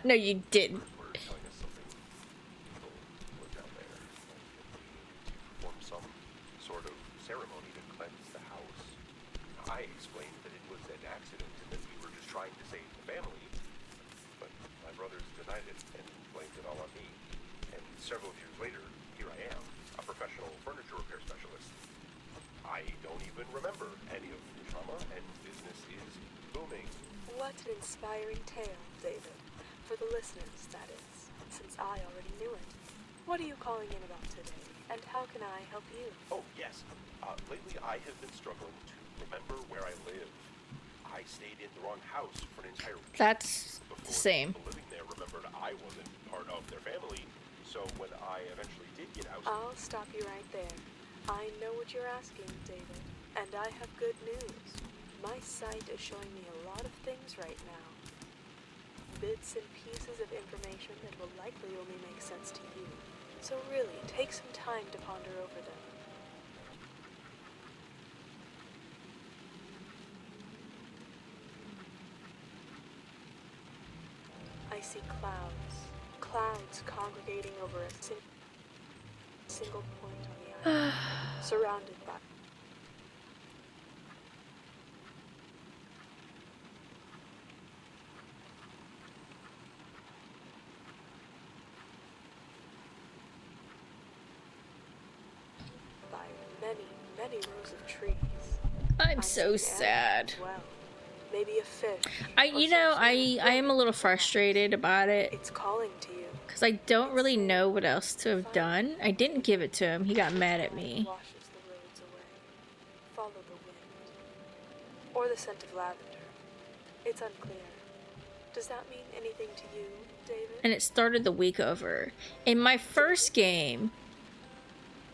No, you didn't. Were telling us something evil was down there, and that we needed to perform some sort of ceremony to cleanse the house. I explained that it was an accident and that we were just trying to save the family, but my brothers denied it and blamed it all on me. And several years later, here I am, a professional furniture repair specialist. I don't even remember any of the trauma, and business is booming. What an inspiring tale, David. For the listeners, that is, since I already knew it. What are you calling in about today, and how can I help you? Oh, yes. Lately I have been struggling to remember where I live. I stayed in the wrong house for an entire week. That's before the same. people living there remembered I wasn't part of their family. So when I eventually did get out... I'll stop you right there. I know what you're asking, David, and I have good news. My sight is showing me a lot of things right now. Bits and pieces of information that will likely only make sense to you. So really, take some time to ponder over them. I see clouds. Clouds congregating over a single point on the island, surrounded by... many rows of trees. I'm so sad. Well, maybe a fish. I am a little frustrated about it It's calling to you. because I don't really know what else to have done. I didn't give it to him. He got mad at me. Washes the roads away. Follow the wind. Or the scent of lavender. It's unclear. Does that mean anything to you, David? And it started the week over. In my first game,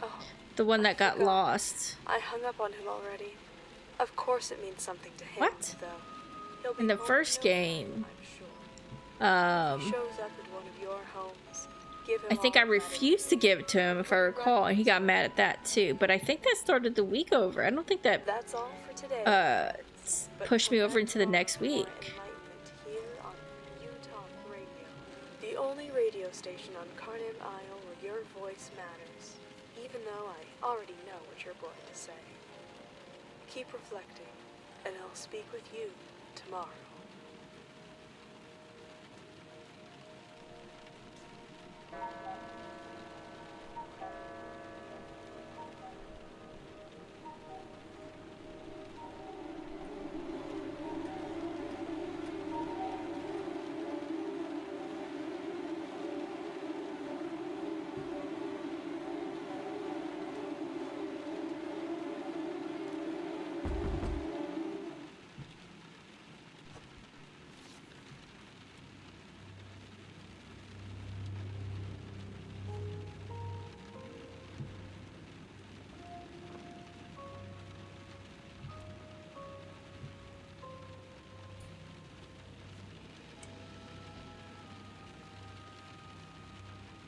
Oh, the one that got forgot. lost. I hung up on him already. Of course it means something to him, What? though. He'll be In the home first no time, game, I'm sure. Shows up at one of your homes. Give him I think all I the credit. refused to give it to him, if I recall, and he got mad at that too. But I think that started the week over. I don't think that That's all for today. But pushed me for over into the more next week. enlightenment here on Utah Radio, the only radio station on Carnham Isle where your voice matters, even though I already know what you're going to say. Keep reflecting, and I'll speak with you tomorrow.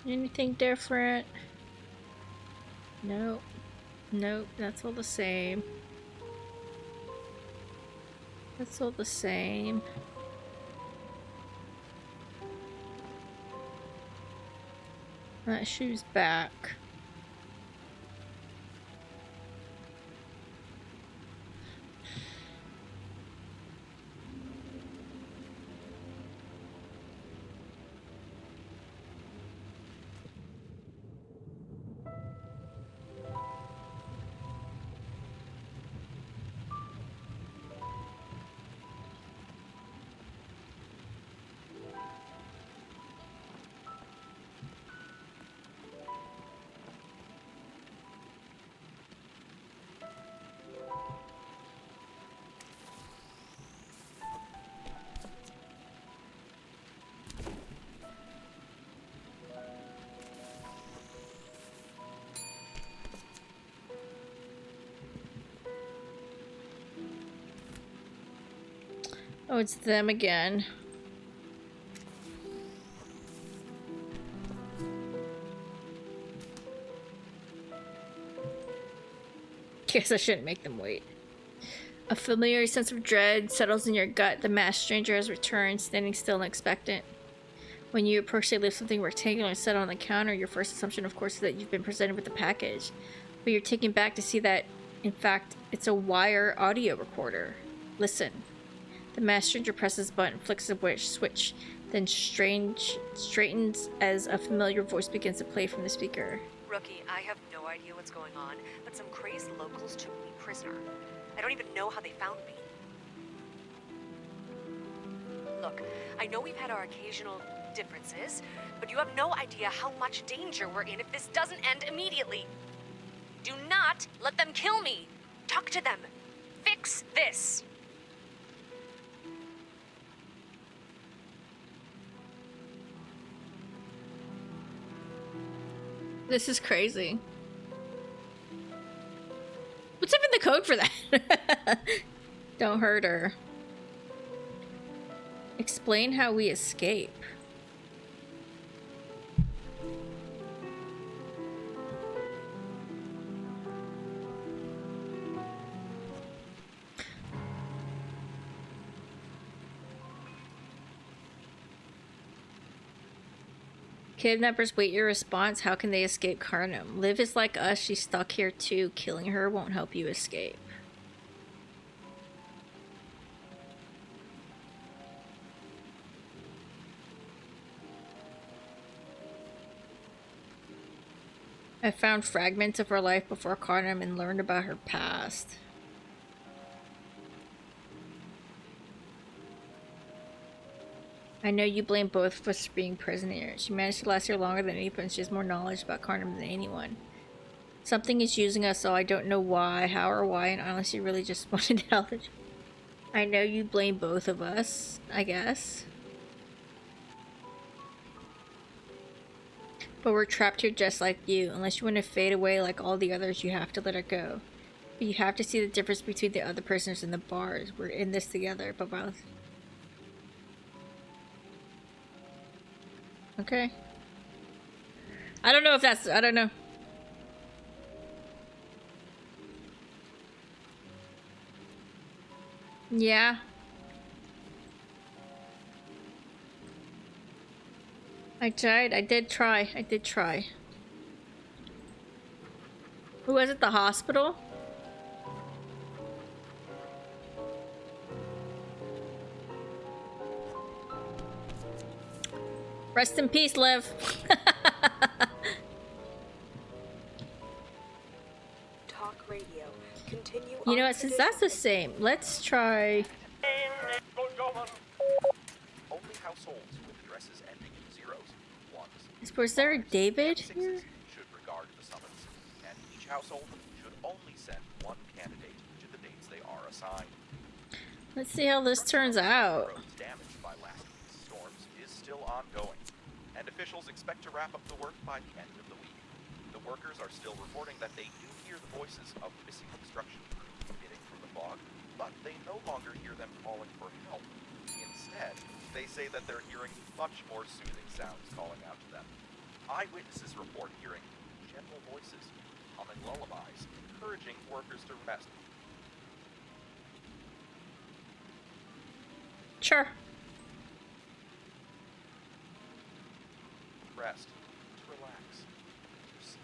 Anything different? Nope. Nope, that's all the same. That's all the same. That shoe's back. Oh, it's them again. Guess I shouldn't make them wait. A familiar sense of dread settles in your gut. The masked stranger has returned, standing still and expectant. When you approach, they lift something rectangular and set on the counter. Your first assumption, of course, is that you've been presented with a package. But you're taken back to see that, in fact, it's a wire audio recorder. Listen. The masked stranger presses a button, flicks a switch, then straightens as a familiar voice begins to play from the speaker. Rookie, I have no idea what's going on, but some crazed locals took me prisoner. I don't even know how they found me. Look, I know we've had our occasional differences, but you have no idea how much danger we're in if this doesn't end immediately. Do not let them kill me. Talk to them. Fix this. This is crazy. What's even the code for that? Don't hurt her. Explain how we escape. Kidnappers wait your response. How can they escape Carnum? Liv is like us. She's stuck here too. Killing her won't help you escape. I found fragments of her life before Carnum and learned about her past. I know you blame both of us for being prisoners. She managed to last here longer than anyone. She has more knowledge about Carnum than anyone. Something is using us, so I don't know why, how or why, and honestly really just wanted to help. I know you blame both of us, I guess. But we're trapped here just like you. Unless you want to fade away like all the others, you have to let her go. But you have to see the difference between the other prisoners and the bars. We're in this together, but violence. Okay. I don't know if that's... I don't know. Yeah. I tried. I did try. I did try. Who was it? The hospital? Rest in peace, Liv. Talk radio. Continue. You know what? Since that's the same, let's try. Only households with addresses ending in zeros, ones, Was there a David here? should regard the summons, and each household should only send one candidate to the dates they are assigned. Let's see how this turns out. Roads damaged by last week's storms is still ongoing, and officials expect to wrap up the work by the end of the week. The workers are still reporting that they do hear the voices of missing construction crews emitting from the fog, but they no longer hear them calling for help. Instead, they say that they're hearing much more soothing sounds calling out to them. Eyewitnesses report hearing gentle voices, humming lullabies, encouraging workers to rest. Sure. Rest, to relax, to sleep.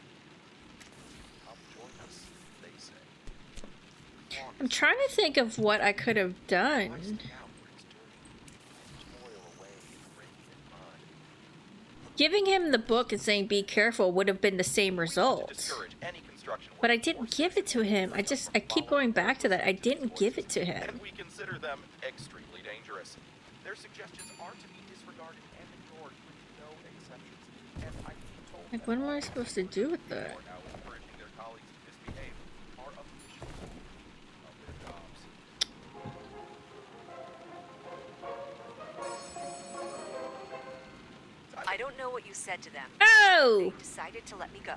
Come join us, they say. I'm trying to think of what I could have done. Giving him the book and saying be careful would have been the same result. But I didn't give it to him. I keep going back to that. I didn't give it to him. And we consider them extremely dangerous. Their suggestions are to be disregarded and ignored with no exceptions. And I've been told Like, what am I supposed to do with that? are now encouraging their colleagues to misbehave are officials of their jobs. I don't know what you said to them. Oh! They decided to let me go.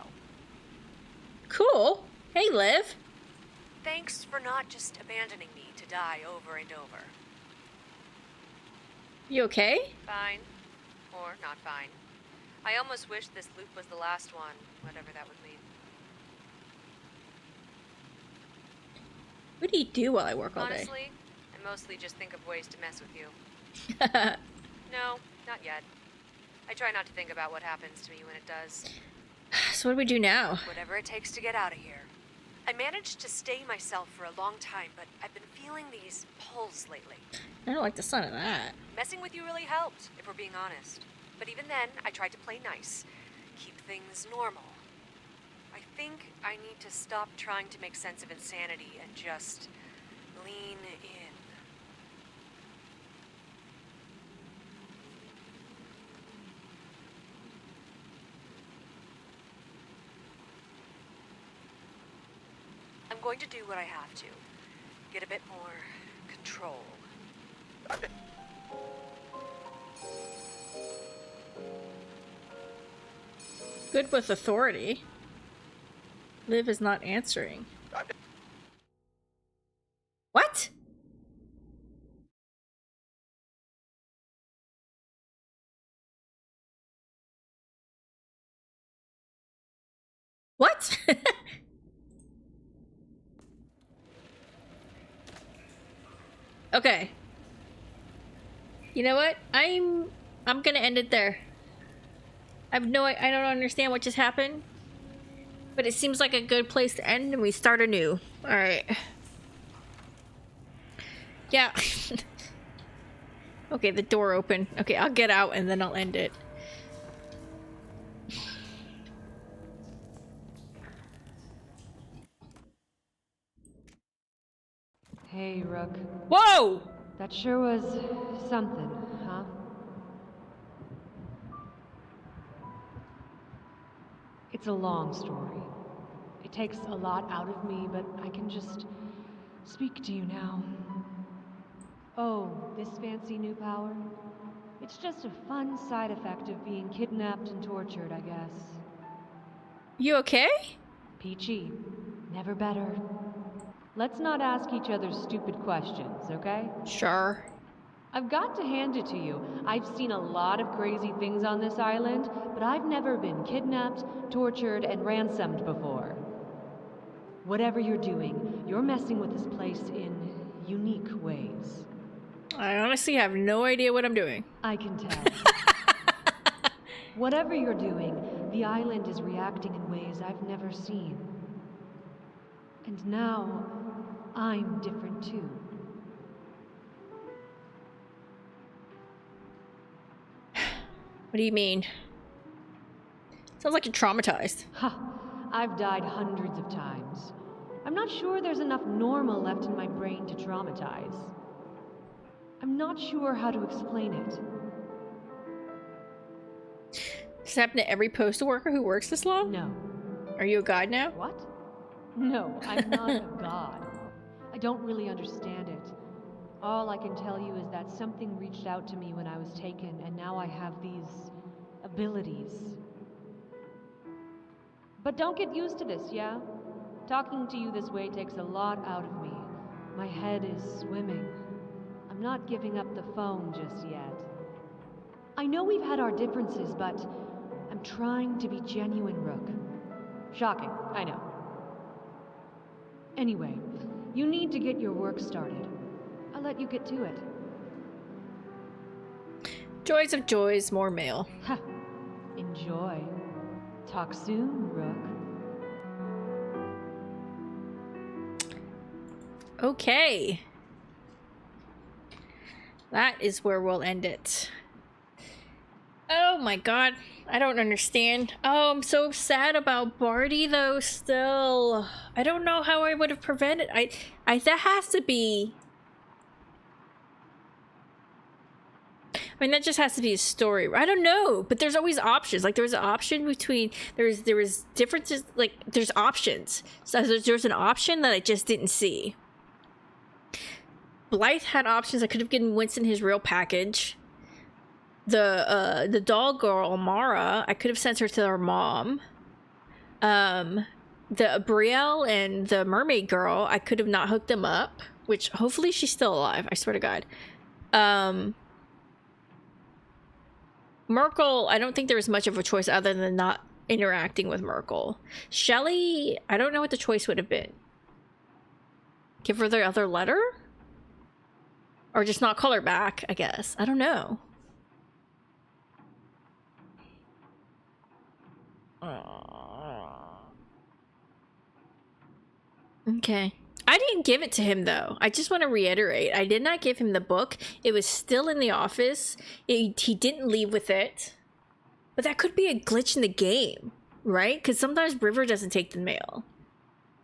Cool. Hey, Liv. Thanks for not just abandoning me to die over and over. You okay? Fine. Or not fine. I almost wish this loop was the last one, whatever that would mean. What do you do while I work all day? Honestly, I mostly just think of ways to mess with you. No, not yet. I try not to think about what happens to me when it does. So what do we do now? Whatever it takes to get out of here. I managed to stay myself for a long time, but I've been feeling these pulls lately. I don't like the sound of that. Messing with you really helped, if we're being honest. But even then, I tried to play nice. Keep things normal. I think I need to stop trying to make sense of insanity and just lean in. I'm going to do what I have to. Get a bit more control. Good with authority. Liv is not answering. What? What? Okay. You know what? I'm gonna end it there. I don't understand what just happened. But it seems like a good place to end and we start anew. Alright. Yeah. Okay, the door open. Okay, I'll get out and then I'll end it. Hey, Rook. Whoa! That sure was something, huh? It's a long story. It takes a lot out of me, but I can just speak to you now. Oh, this fancy new power? It's just a fun side effect of being kidnapped and tortured, I guess. You okay? Peachy. Never better. Let's not ask each other stupid questions, okay? Sure. I've got to hand it to you. I've seen a lot of crazy things on this island, but I've never been kidnapped, tortured, and ransomed before. Whatever you're doing, you're messing with this place in unique ways. I honestly have no idea what I'm doing. I can tell. Whatever you're doing, the island is reacting in ways I've never seen. And now, I'm different too. What do you mean? Sounds like you're traumatized. Ha! I've died hundreds of times. I'm not sure there's enough normal left in my brain to traumatize. I'm not sure how to explain it. Does this happen to every postal worker who works this long? No. Are you a god now? What? No, I'm not a god. I don't really understand it. All I can tell you is that something reached out to me when I was taken, and now I have these abilities. But don't get used to this, yeah? Talking to you this way takes a lot out of me. My head is swimming. I'm not giving up the phone just yet. I know we've had our differences, but I'm trying to be genuine, Rook. Shocking, I know. Anyway, you need to get your work started. I'll let you get to it. Joys of joys, more mail. Ha! Enjoy. Talk soon, Rook. Okay. That is where we'll end it. Oh my god. I don't understand. Oh, I'm so sad about Barty though still. I don't know how I would have prevented. I that has to be. I mean, that just has to be a story. I don't know, but there's always options. Like there was an option between there was differences. Like there's options. So there's an option that I just didn't see. Blythe had options. I could have given Winston his real package. The doll girl Amara, I could have sent her to her mom. The Brielle and the mermaid girl, I could have not hooked them up. Which hopefully she's still alive. I swear to God. Merkel, I don't think there was much of a choice other than not interacting with Merkel. Shelley, I don't know what the choice would have been. Give her the other letter? Or just not call her back, I guess. I don't know. Okay. I didn't give it to him, though. I just want to reiterate. I did not give him the book. It was still in the office. He didn't leave with it. But that could be a glitch in the game, right? Because sometimes River doesn't take the mail.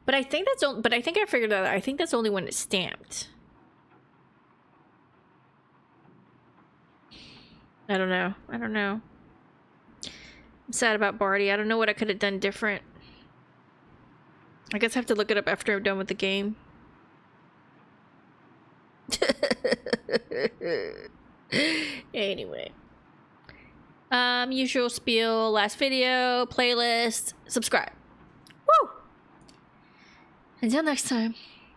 But I think that's but I think I figured out. I think that's only when it's stamped. I don't know. I don't know. I'm sad about Barty. I don't know what I could have done different. I guess I have to look it up after I'm done with the game. Anyway. Usual spiel, last video, playlist, subscribe. Woo! Until next time,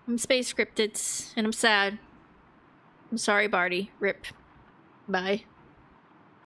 I'm Space Scripted, and I'm sad. I'm sorry, Barty. Rip. Bye.